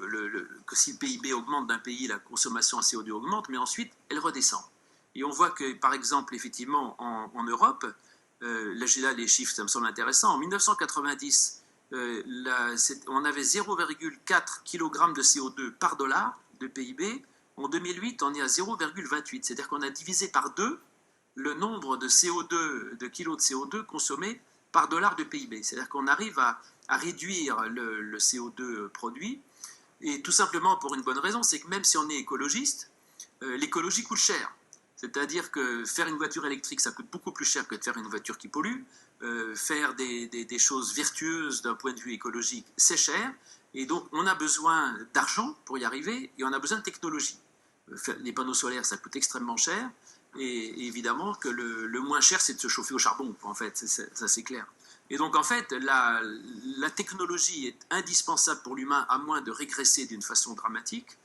que si le PIB augmente d'un pays, la consommation en CO2 augmente, mais ensuite, elle redescend. Et on voit que, par exemple, effectivement, en Europe, là, les chiffres, ça me semble intéressant, en 1990, on avait 0,4 kg de CO2 par dollar de PIB. En 2008, on est à 0,28. C'est-à-dire qu'on a divisé par 2 le nombre de CO2, de kilos de CO2 consommés par dollar de PIB. C'est-à-dire qu'on arrive à réduire le CO2 produit, et tout simplement pour une bonne raison, c'est que même si on est écologiste, l'écologie coûte cher. C'est-à-dire que faire une voiture électrique, ça coûte beaucoup plus cher que de faire une voiture qui pollue. Faire des choses vertueuses d'un point de vue écologique, c'est cher. Et donc, on a besoin d'argent pour y arriver et on a besoin de technologie. Les panneaux solaires, ça coûte extrêmement cher. Et évidemment que le moins cher, c'est de se chauffer au charbon, en fait. Ça, c'est clair. Et donc, en fait, la technologie est indispensable pour l'humain, à moins de régresser d'une façon dramatique.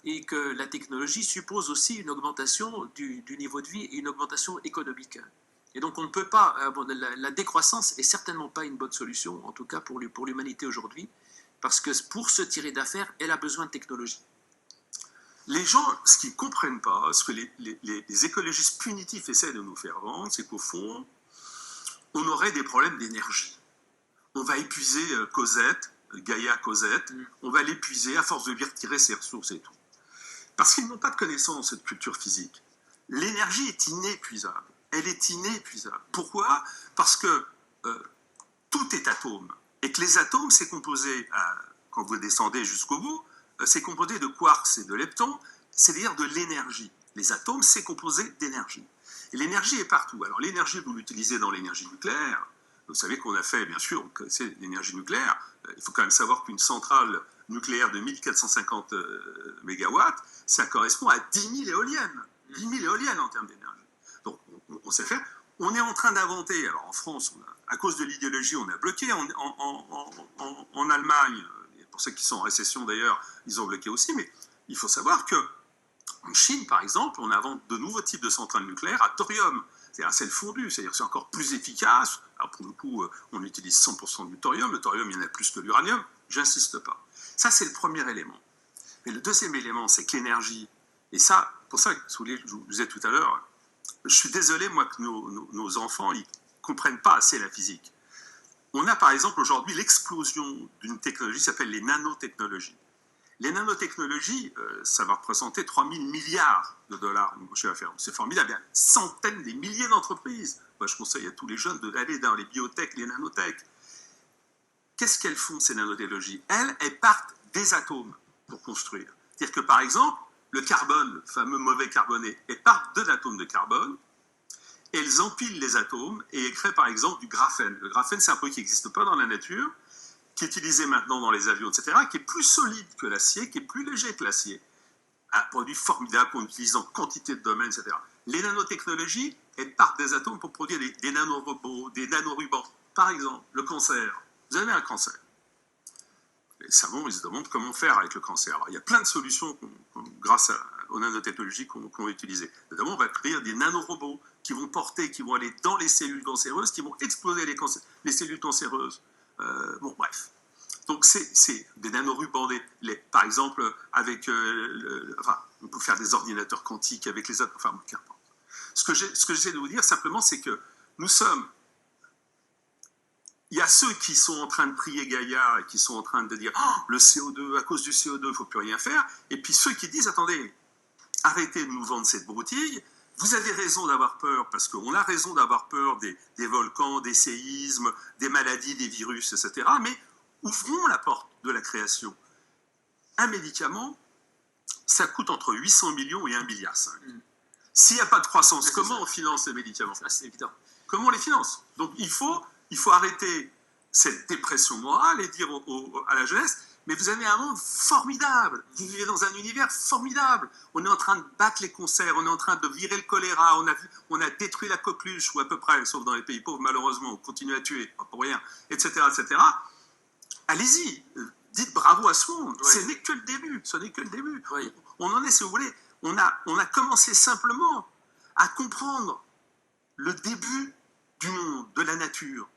Et que la technologie suppose aussi une augmentation du niveau de vie et une augmentation économique. Et donc on ne peut pas, la décroissance est certainement pas une bonne solution, en tout cas pour l'humanité aujourd'hui, parce que pour se tirer d'affaire, elle a besoin de technologie. Les gens, ce qu'ils ne comprennent pas, ce que les écologistes punitifs essaient de nous faire vendre, c'est qu'au fond, on aurait des problèmes d'énergie. On va épuiser Cosette, Gaïa Cosette, on va l'épuiser à force de lui retirer ses ressources et tout. Parce qu'ils n'ont pas de connaissance de culture physique. L'énergie est inépuisable. Elle est inépuisable. Pourquoi? Parce que tout est atome. Et que les atomes, c'est composé, quand vous descendez jusqu'au bout, c'est composé de quarks et de leptons, c'est-à-dire de l'énergie. Les atomes, c'est composé d'énergie. Et l'énergie est partout. Alors l'énergie, vous l'utilisez dans l'énergie nucléaire. Vous savez qu'on a fait, bien sûr, c'est l'énergie nucléaire. Il faut quand même savoir qu'une centrale nucléaire de 1450 mégawatts, ça correspond à 10 000 éoliennes. 10 000 éoliennes en termes d'énergie. Donc, on sait faire. On est en train d'inventer, alors en France, à cause de l'idéologie, on a bloqué. En Allemagne, pour ceux qui sont en récession d'ailleurs, ils ont bloqué aussi, mais il faut savoir qu'en Chine, par exemple, on invente de nouveaux types de centrales nucléaires à thorium. C'est un sel fondu, c'est-à-dire que c'est encore plus efficace. Alors pour le coup, on utilise 100% du thorium. Le thorium, il y en a plus que l'uranium. J'insiste pas. Ça, c'est le premier élément. Mais le deuxième élément, c'est que l'énergie, et ça, pour ça que je vous disais tout à l'heure, je suis désolé, moi, que nos enfants, ils ne comprennent pas assez la physique. On a, par exemple, aujourd'hui l'explosion d'une technologie qui s'appelle les nanotechnologies. Les nanotechnologies, ça va représenter 3 000 milliards de dollars de chiffre d'affaires. C'est formidable. Il y a centaines, des milliers d'entreprises. Moi, je conseille à tous les jeunes d'aller dans les biotech, les nanotech. Qu'est-ce qu'elles font, ces nanotechnologies? Elles partent des atomes pour construire. C'est-à-dire que, par exemple, le carbone, le fameux mauvais carboné, elles partent de l'atome de carbone, elles empilent les atomes et elles créent, par exemple, du graphène. Le graphène, c'est un produit qui n'existe pas dans la nature, qui est utilisé maintenant dans les avions, etc., qui est plus solide que l'acier, qui est plus léger que l'acier. Un produit formidable qu'on utilise en quantité de domaines, etc. Les nanotechnologies, elles partent des atomes pour produire des nanorobots, des nanorubans. Par exemple, le cancer. Vous avez un cancer. Les savants, ils se demandent comment faire avec le cancer. Alors, il y a plein de solutions grâce aux nanotechnologies qu'on va utiliser. Notamment, on va créer des nanorobots qui vont porter, qui vont aller dans les cellules cancéreuses, qui vont exploser les cellules cancéreuses. Bon, bref. Donc, c'est des nanorubans, par exemple, avec... on peut faire des ordinateurs quantiques avec les autres... Enfin, qu'importe. Ce que j'essaie de vous dire, simplement, c'est que nous sommes... Il y a ceux qui sont en train de prier Gaïa et qui sont en train de dire « Oh, le CO2, à cause du CO2, il ne faut plus rien faire ». Et puis ceux qui disent « Attendez, arrêtez de nous vendre cette broutille. Vous avez raison d'avoir peur, parce qu'on a raison d'avoir peur des volcans, des séismes, des maladies, des virus, etc. Mais ouvrons la porte de la création. Un médicament, ça coûte entre 800 millions et 1,5 milliard. S'il n'y a pas de croissance, comment on finance les médicaments? C'est évident. Comment on les finance? Donc il faut arrêter cette dépression morale et dire à la jeunesse, mais vous avez un monde formidable, vous vivez dans un univers formidable, on est en train de battre les cancers, on est en train de virer le choléra, on a détruit la coqueluche, ou à peu près, sauf dans les pays pauvres, malheureusement, on continue à tuer, pas pour rien, etc., etc. Allez-y, dites bravo à ce monde, ce n'est que le début, ce n'est que le début. Oui. On en est, si vous voulez, on a commencé simplement à comprendre le début du monde, de la nature.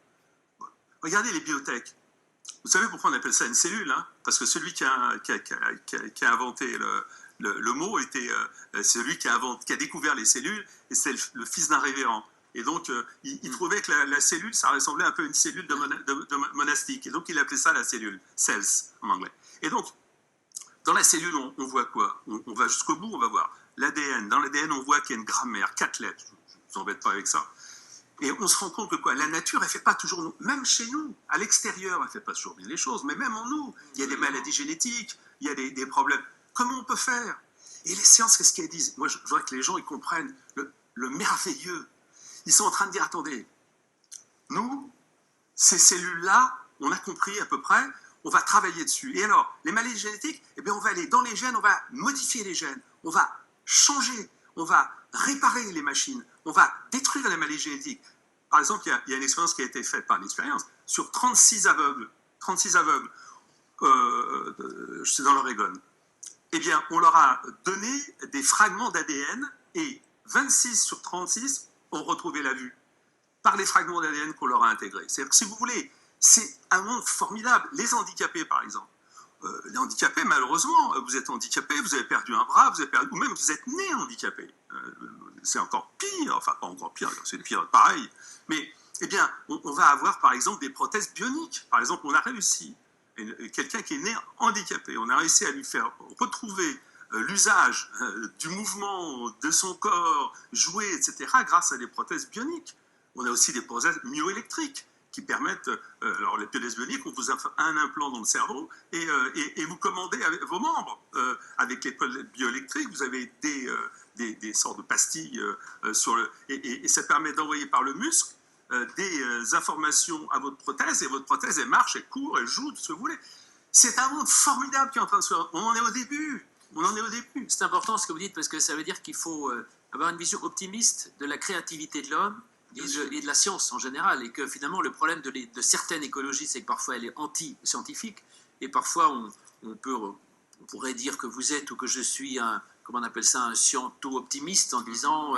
Regardez les biotech. Vous savez pourquoi on appelle ça une cellule, hein? Parce que celui qui a inventé le mot était celui qui a découvert les cellules, et c'est le fils d'un révérend. Et donc, il trouvait que la cellule, ça ressemblait un peu à une cellule de monastique. Et donc, il appelait ça la cellule, cells en anglais. Et donc, dans la cellule, on voit quoi? On va jusqu'au bout, on va voir l'ADN. Dans l'ADN, on voit qu'il y a une grammaire, 4 lettres. Je ne vous embête pas avec ça. Et on se rend compte que quoi? La nature, elle ne fait pas toujours... Même chez nous, à l'extérieur, elle ne fait pas toujours bien les choses, mais même en nous, il y a des maladies génétiques, il y a des problèmes. Comment on peut faire? Et les sciences, qu'est-ce qu'elles disent? Moi, je voudrais que les gens ils comprennent le merveilleux. Ils sont en train de dire, attendez, nous, ces cellules-là, on a compris à peu près, on va travailler dessus. Et alors, les maladies génétiques, eh bien, on va aller dans les gènes, on va modifier les gènes, on va changer, on va réparer les machines, on va détruire les maladies génétiques. Par exemple, il y a une expérience qui a été faite par l'expérience sur 36 aveugles, c'est dans l'Oregon. Eh bien, on leur a donné des fragments d'ADN et 26 sur 36 ont retrouvé la vue par les fragments d'ADN qu'on leur a intégrés. C'est-à-dire que, si vous voulez, c'est un monde formidable. Les handicapés, par exemple. Les handicapés, malheureusement, vous êtes handicapé, vous avez perdu un bras, ou même vous êtes né handicapé. C'est encore pire, enfin pas encore pire, c'est pire pareil. Mais, eh bien, on va avoir, par exemple, des prothèses bioniques. Par exemple, on a réussi, quelqu'un qui est né handicapé, on a réussi à lui faire retrouver l'usage du mouvement de son corps, jouer, etc., grâce à des prothèses bioniques. On a aussi des prothèses myoélectriques qui permettent, alors les prothèses bioniques, on vous a un implant dans le cerveau et vous commandez avec vos membres. Avec les prothèses bioélectriques, vous avez des sortes de pastilles et ça permet d'envoyer par le muscle des informations à votre prothèse, et votre prothèse, elle marche, elle court, elle joue, tout ce que vous voulez. C'est un monde formidable qui est en train de se faire. On en est au début. C'est important ce que vous dites, parce que ça veut dire qu'il faut avoir une vision optimiste de la créativité de l'homme et de la science en général, et que finalement le problème de certaines écologies, c'est que parfois elle est anti-scientifique, et parfois on pourrait dire que vous êtes ou que je suis comment on appelle ça, un sciento-optimiste, en disant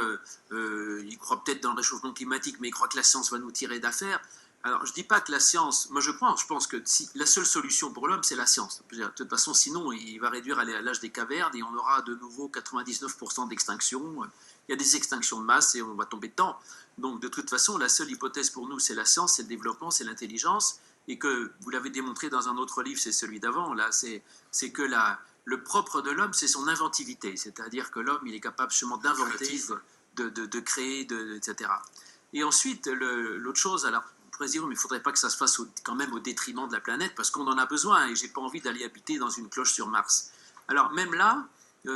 il croit peut-être dans le réchauffement climatique, mais il croit que la science va nous tirer d'affaire. Alors, je ne dis pas que la science... Moi, je pense que la seule solution pour l'homme, c'est la science. De toute façon, sinon, il va réduire à l'âge des cavernes et on aura de nouveau 99% d'extinction. Il y a des extinctions de masse et on va tomber dedans. Donc, de toute façon, la seule hypothèse pour nous, c'est la science, c'est le développement, c'est l'intelligence. Et que, vous l'avez démontré dans un autre livre, c'est celui d'avant, là, c'est que le propre de l'homme, c'est son inventivité. C'est-à-dire que l'homme, il est capable justement d'inventer, de créer, etc. Et ensuite, l'autre chose... Alors, mais il ne faudrait pas que ça se fasse quand même au détriment de la planète, parce qu'on en a besoin, et je n'ai pas envie d'aller habiter dans une cloche sur Mars. Alors même là,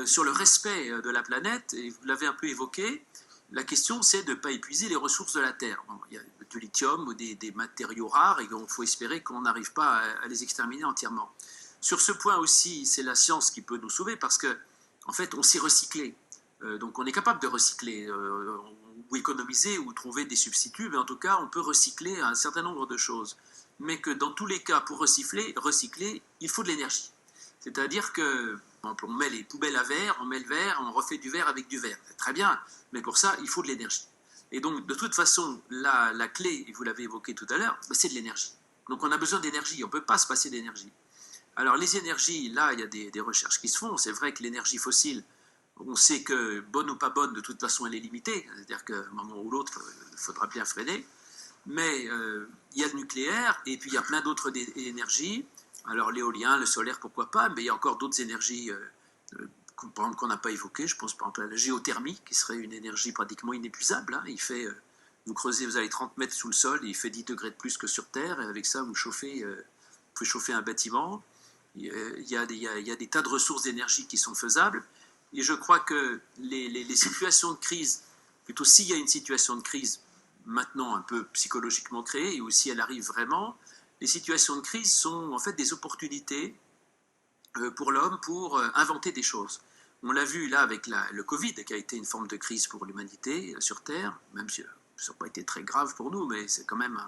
sur le respect de la planète, et vous l'avez un peu évoqué, la question c'est de ne pas épuiser les ressources de la Terre. Bon, il y a du lithium ou des matériaux rares, et il faut espérer qu'on n'arrive pas à les exterminer entièrement. Sur ce point aussi, c'est la science qui peut nous sauver, parce qu'en fait, on sait recycler. Donc on est capable de recycler, ou économiser, ou trouver des substituts, mais en tout cas, on peut recycler un certain nombre de choses. Mais que dans tous les cas, pour recycler, il faut de l'énergie. C'est-à-dire que, par exemple, on met les poubelles à verre, on met le verre, on refait du verre avec du verre. C'est très bien, mais pour ça, il faut de l'énergie. Et donc, de toute façon, la clé, et vous l'avez évoqué tout à l'heure, c'est de l'énergie. Donc on a besoin d'énergie, on ne peut pas se passer d'énergie. Alors les énergies, là, il y a des recherches qui se font. C'est vrai que l'énergie fossile, on sait que, bonne ou pas bonne, de toute façon, elle est limitée. C'est-à-dire qu'à un moment ou l'autre, il faudra bien freiner. Mais il y a le nucléaire, et puis il y a plein d'autres énergies. Alors l'éolien, le solaire, pourquoi pas, mais il y a encore d'autres énergies par exemple, qu'on n'a pas évoquées. Je pense par exemple à la géothermie, qui serait une énergie pratiquement inépuisable. Hein. Vous creusez, vous allez 30 mètres sous le sol, et il fait 10 degrés de plus que sur Terre, et avec ça, vous pouvez chauffer un bâtiment. Il y a des tas de ressources d'énergie qui sont faisables. Et je crois que les situations de crise, plutôt s'il y a une situation de crise maintenant un peu psychologiquement créée, ou si elle arrive vraiment, les situations de crise sont en fait des opportunités pour l'homme pour inventer des choses. On l'a vu là avec le Covid, qui a été une forme de crise pour l'humanité sur Terre, même si ça n'a pas été très grave pour nous, mais c'est quand même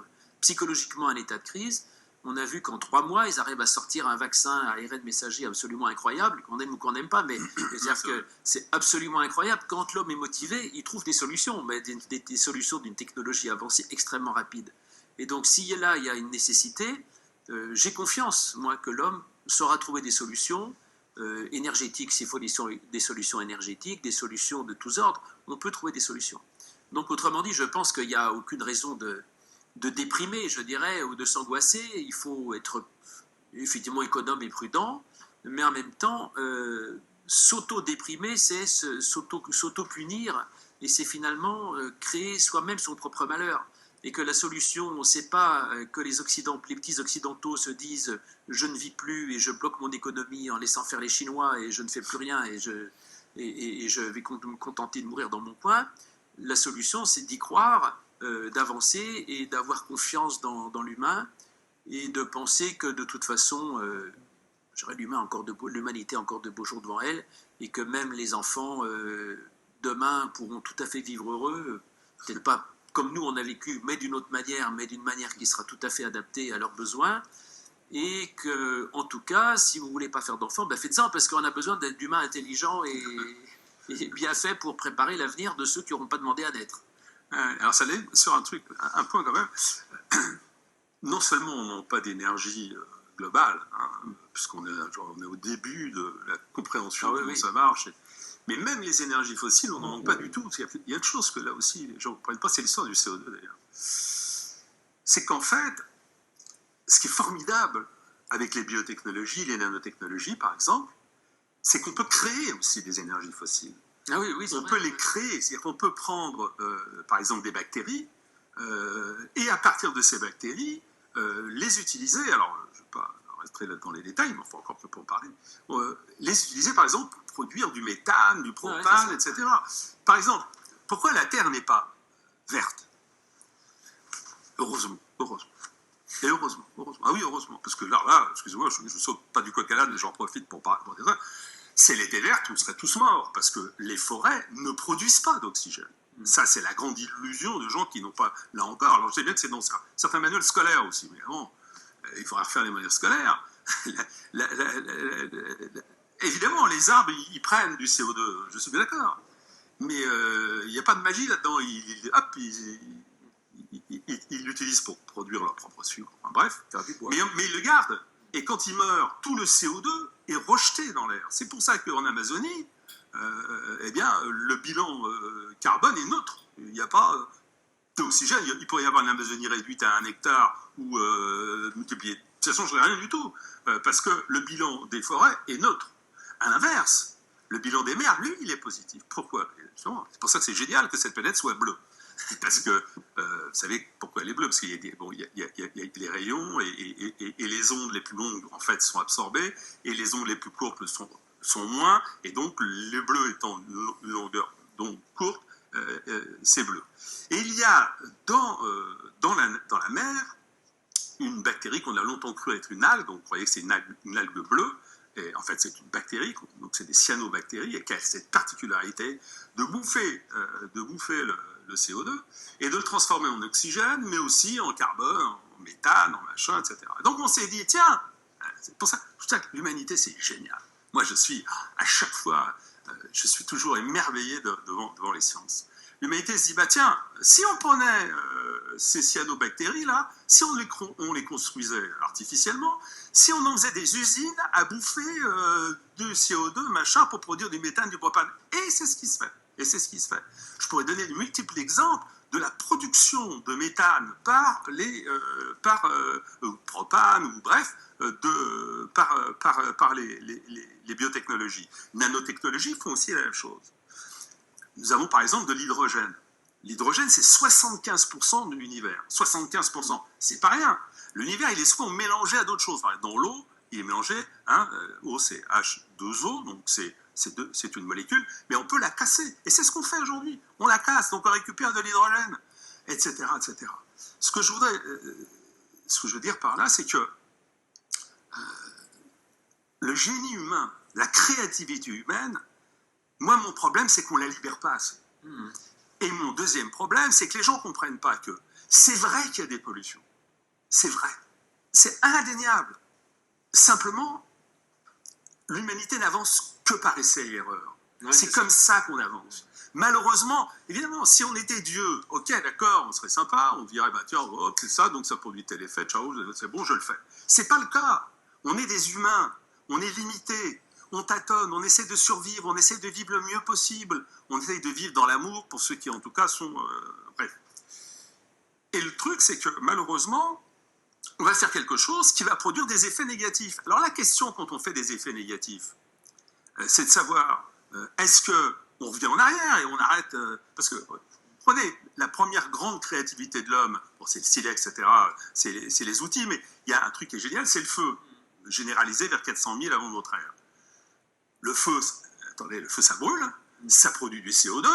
psychologiquement un état de crise. On a vu qu'en 3 mois, ils arrivent à sortir un vaccin à ARN messager absolument incroyable, qu'on aime ou qu'on n'aime pas, mais c'est-à-dire que c'est absolument incroyable. Quand l'homme est motivé, il trouve des solutions, mais des solutions d'une technologie avancée extrêmement rapide. Et donc, s'il y a une nécessité, j'ai confiance, moi, que l'homme saura trouver des solutions énergétiques, s'il faut des solutions énergétiques, des solutions de tous ordres, on peut trouver des solutions. Donc, autrement dit, je pense qu'il n'y a aucune raison de déprimer, je dirais, ou de s'angoisser. Il faut être effectivement économe et prudent, mais en même temps, s'auto-déprimer, c'est s'auto-punir, et c'est finalement créer soi-même son propre malheur. Et que la solution, c'est pas que les petits occidentaux se disent « je ne vis plus et je bloque mon économie en laissant faire les Chinois et je ne fais plus rien et et je vais me contenter de mourir dans mon coin. La solution, c'est d'y croire, d'avancer et d'avoir confiance dans l'humain et de penser que de toute façon, l'humanité a encore de beaux jours devant elle et que même les enfants demain pourront tout à fait vivre heureux, peut-être pas comme nous on a vécu, mais d'une autre manière, mais d'une manière qui sera tout à fait adaptée à leurs besoins. Et que, en tout cas, si vous ne voulez pas faire d'enfants, ben faites-en, parce qu'on a besoin d'humains intelligents et bien faits pour préparer l'avenir de ceux qui n'auront pas demandé à naître. Alors ça l'est sur un point quand même. Non seulement on n'a pas d'énergie globale, puisqu'on est au début de la compréhension de comment ça marche, mais même les énergies fossiles, on n'en manque pas du tout. Il y a une chose que là aussi les gens ne comprennent pas, c'est l'histoire du CO2 d'ailleurs. C'est qu'en fait, ce qui est formidable avec les biotechnologies, les nanotechnologies par exemple, c'est qu'on peut créer aussi des énergies fossiles. Ah oui, on peut les créer, c'est-à-dire qu'on peut prendre par exemple des bactéries et à partir de ces bactéries les utiliser, alors je ne vais pas rentrer là dans les détails, mais il faut encore que pour en parler, les utiliser par exemple pour produire du méthane, du propane, etc. Par exemple, pourquoi la Terre n'est pas verte? Heureusement. Et heureusement. Ah oui, heureusement. Parce que là excusez-moi, je ne saute pas du coq à l'âne, mais j'en profite pour dire ça. Si elle était verte, on serait tous morts, parce que les forêts ne produisent pas d'oxygène. Ça, c'est la grande illusion de gens qui n'ont pas, là encore, alors je sais bien que c'est dans certains manuels scolaires aussi, mais bon, il faudra refaire les manuels scolaires. Évidemment, les arbres, ils prennent du CO2, je suis bien d'accord, mais il n'y a pas de magie là-dedans. Ils l'utilisent pour produire leur propre sucre. Enfin, bref, mais ils le gardent. Et quand ils meurent, tout le CO2 est rejeté dans l'air. C'est pour ça qu'en Amazonie, le bilan carbone est neutre. Il n'y a pas d'oxygène. Il pourrait y avoir une Amazonie réduite à 1 hectare ou multipliée. Ça ne changerait rien du tout, parce que le bilan des forêts est neutre. À l'inverse, le bilan des mers, lui, il est positif. Pourquoi? C'est pour ça que c'est génial que cette planète soit bleue. Parce que, vous savez pourquoi elle est bleue? Parce qu'il y a des rayons et les ondes les plus longues, en fait, sont absorbées, et les ondes les plus courtes sont moins, et donc le bleu étant une longueur d'onde courte, c'est bleu. Et il y a dans la mer une bactérie qu'on a longtemps cru être une algue, on croyait que c'est une algue bleue, et en fait c'est une bactérie, donc c'est des cyanobactéries, et qui a cette particularité de bouffer le CO2 et de le transformer en oxygène, mais aussi en carbone, en méthane, en machin, etc. Donc on s'est dit, tiens, c'est pour ça que l'humanité c'est génial. Moi je suis, à chaque fois, je suis toujours émerveillé devant les sciences. L'humanité se dit, bah tiens, si on prenait ces cyanobactéries-là, si on les construisait artificiellement, si on en faisait des usines à bouffer du CO2, machin, pour produire du méthane, du propane, et c'est ce qui se fait. Je pourrais donner de multiples exemples de la production de méthane par propane, ou bref, par les biotechnologies. Nanotechnologies font aussi la même chose. Nous avons par exemple de l'hydrogène. L'hydrogène, c'est 75% de l'univers. 75%, c'est pas rien. L'univers, il est souvent mélangé à d'autres choses. Par exemple, dans l'eau, il est mélangé, eau c'est H2O, donc c'est une molécule, mais on peut la casser. Et c'est ce qu'on fait aujourd'hui. On la casse, donc on récupère de l'hydrogène, etc., etc. Ce que je veux dire par là, c'est que le génie humain, la créativité humaine, moi, mon problème, c'est qu'on ne la libère pas assez. Et mon deuxième problème, c'est que les gens ne comprennent pas que c'est vrai qu'il y a des pollutions. C'est vrai. C'est indéniable. Simplement, l'humanité n'avance que par essai et erreur. Ouais, c'est comme ça qu'on avance. Malheureusement, évidemment, si on était Dieu, ok, d'accord, on serait sympa, on dirait, bah tiens, hop, c'est ça, donc ça produit tel effet, ciao, c'est bon, je le fais. C'est pas le cas. On est des humains, on est limités, on tâtonne, on essaie de survivre, on essaie de vivre le mieux possible, on essaie de vivre dans l'amour, pour ceux qui en tout cas sont... bref. Et le truc, c'est que malheureusement, on va faire quelque chose qui va produire des effets négatifs. Alors la question quand on fait des effets négatifs, c'est de savoir, est-ce qu'on revient en arrière et on arrête... parce que, prenez la première grande créativité de l'homme, bon, c'est le silex, etc., c'est les outils, mais il y a un truc qui est génial, c'est le feu, généralisé vers 400 000 avant notre ère. Le feu, attendez, le feu ça brûle, ça produit du CO2.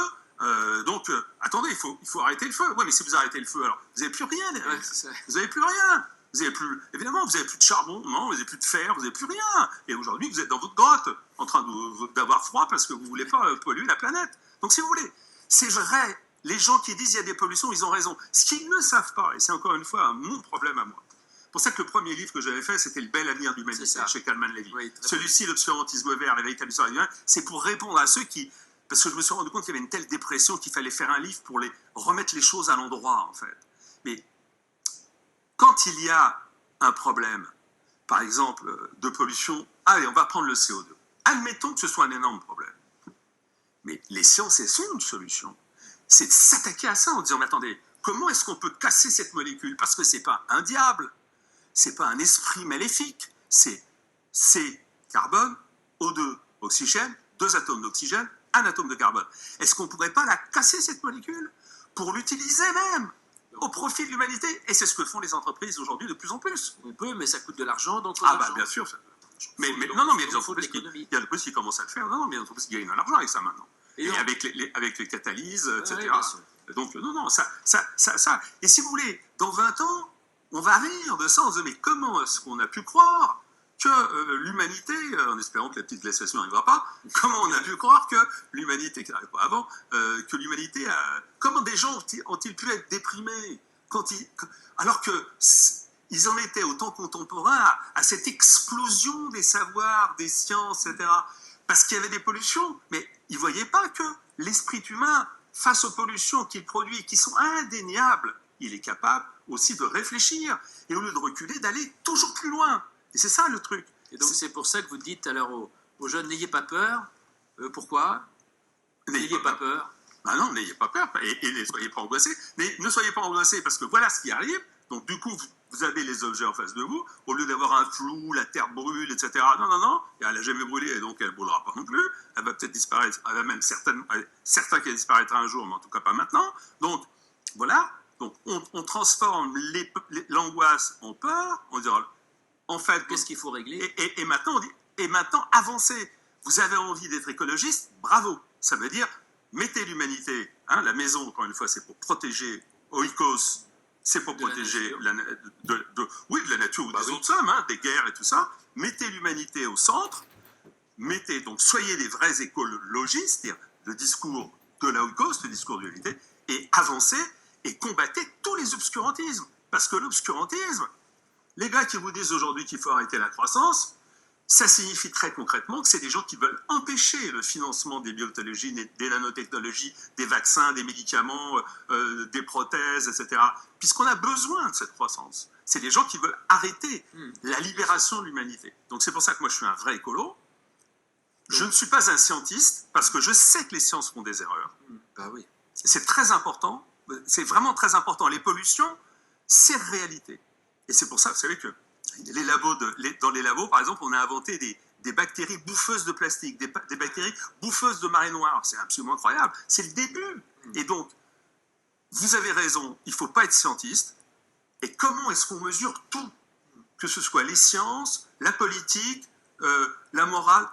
Donc, attendez, il faut arrêter le feu. Oui, mais si vous arrêtez le feu, alors vous n'avez plus rien derrière. Vous n'avez plus rien. Évidemment, vous n'avez plus de charbon, non, vous n'avez plus de fer, vous n'avez plus rien. Et aujourd'hui, vous êtes dans votre grotte, en train d'avoir froid parce que vous ne voulez pas polluer la planète. Donc, si vous voulez, c'est vrai, les gens qui disent qu'il y a des pollutions, ils ont raison. Ce qu'ils ne savent pas, et c'est encore une fois mon problème à moi, c'est pour ça que le premier livre que j'avais fait, c'était Le bel avenir de l'humanité, chez Kalman Levy. Oui, celui-ci, L'obscurantisme vert, la véritable histoire humaine, c'est pour répondre à ceux qui... Parce que je me suis rendu compte qu'il y avait une telle dépression qu'il fallait faire un livre pour remettre les choses à l'endroit, en fait. Mais quand il y a un problème, par exemple, de pollution, allez, on va prendre le CO2. Admettons que ce soit un énorme problème. Mais les sciences, elles sont une solution. C'est de s'attaquer à ça en disant, mais attendez, comment est-ce qu'on peut casser cette molécule? Parce que c'est pas un diable, c'est pas un esprit maléfique, c'est C, carbone, O2, oxygène, 2 atomes d'oxygène, 1 atome de carbone. Est-ce qu'on ne pourrait pas la casser, cette molécule, pour l'utiliser même au profit de l'humanité? Et c'est ce que font les entreprises aujourd'hui de plus en plus. On peut, mais ça coûte de l'argent. Bien sûr. Mais il y a des entreprises qui commencent à le faire. Non, mais il y a des entreprises qui gagnent de l'argent avec ça maintenant. Et avec les catalyses, etc. Donc, non, ça. Et si vous voulez, dans 20 ans, on va rire de ça, on se dit, mais comment est-ce qu'on a pu croire que l'humanité, en espérant que la petite glaciation n'arrivera pas, comment on a pu croire que l'humanité, qui n'arrive pas avant, que l'humanité a... Comment des gens ont-ils pu être déprimés alors qu'ils en étaient au temps contemporain à cette explosion des savoirs, des sciences, etc. Parce qu'il y avait des pollutions, mais ils ne voyaient pas que l'esprit humain, face aux pollutions qu'il produit, qui sont indéniables, il est capable aussi de réfléchir, et au lieu de reculer, d'aller toujours plus loin. Et c'est ça le truc. Et donc c'est pour ça que vous dites alors aux jeunes, n'ayez pas peur. Pourquoi? N'ayez pas peur. Ben non, n'ayez pas peur, et ne soyez pas angoissés. Mais ne soyez pas angoissés, parce que voilà ce qui arrive. Donc du coup, vous avez les objets en face de vous, au lieu d'avoir un flou, la terre brûle, etc. Non, elle n'a jamais brûlé, et donc elle ne brûlera pas non plus. Elle va peut-être disparaître, elle va même certains qui disparaîtra un jour, mais en tout cas pas maintenant. Donc voilà, donc on transforme l'angoisse en peur, on dira... En fait, qu'est-ce qu'il faut régler? Et maintenant, on dit, avancez. Vous avez envie d'être écologiste, bravo. Ça veut dire, mettez l'humanité, la maison, encore une fois, c'est pour protéger Oikos, c'est pour protéger de la nature ou des autres hommes, des guerres et tout ça. Mettez l'humanité au centre, donc soyez des vrais écologistes, c'est-à-dire le discours de la Oikos, le discours de l'humanité, et avancez et combattez tous les obscurantismes. Parce que l'obscurantisme, les gars qui vous disent aujourd'hui qu'il faut arrêter la croissance, ça signifie très concrètement que c'est des gens qui veulent empêcher le financement des biotechnologies, des nanotechnologies, des vaccins, des médicaments, des prothèses, etc. Puisqu'on a besoin de cette croissance. C'est des gens qui veulent arrêter la libération de l'humanité. Donc c'est pour ça que moi je suis un vrai écolo. Je ne suis pas un scientiste parce que je sais que les sciences font des erreurs. Bah oui. C'est très important, c'est vraiment très important. Les pollutions, c'est réalité. Et c'est pour ça, vous savez que dans les labos, par exemple, on a inventé des bactéries bouffeuses de plastique, des bactéries bouffeuses de marée noire. C'est absolument incroyable. C'est le début. Et donc, vous avez raison, il ne faut pas être scientiste. Et comment est-ce qu'on mesure tout? Que ce soit les sciences, la politique, la morale,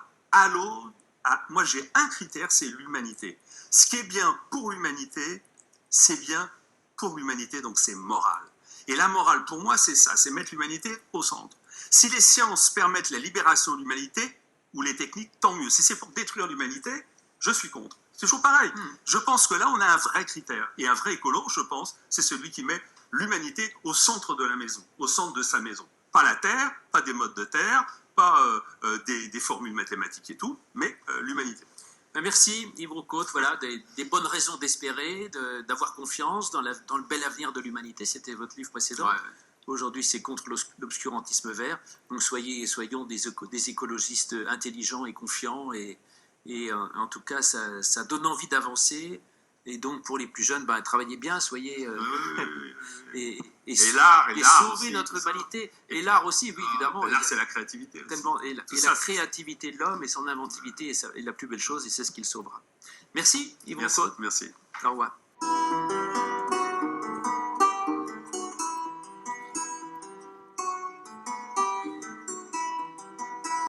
moi j'ai un critère, c'est l'humanité. Ce qui est bien pour l'humanité, c'est bien pour l'humanité, donc c'est moral. Et la morale, pour moi, c'est ça, c'est mettre l'humanité au centre. Si les sciences permettent la libération de l'humanité, ou les techniques, tant mieux. Si c'est pour détruire l'humanité, je suis contre. C'est toujours pareil. Je pense que là, on a un vrai critère. Et un vrai écolo, je pense, c'est celui qui met l'humanité au centre de la maison, au centre de sa maison. Pas la Terre, pas des modes de Terre, pas des formules mathématiques et tout, mais l'humanité. Merci Yves Roucaute, voilà, des bonnes raisons d'espérer, d'avoir confiance dans le bel avenir de l'humanité. C'était votre livre précédent. Ouais. Aujourd'hui, c'est contre l'obscurantisme vert. Donc soyons des écologistes intelligents et confiants. Et en tout cas, ça donne envie d'avancer. Et donc, pour les plus jeunes, travaillez bien, soyez... et sauvez notre humanité. Et l'art aussi, oui, évidemment. L'art, c'est la créativité. Tellement, et la créativité de l'homme et son inventivité est la plus belle chose, et c'est ce qu'il sauvera. Merci, Yves Roucaute. Merci. Au revoir.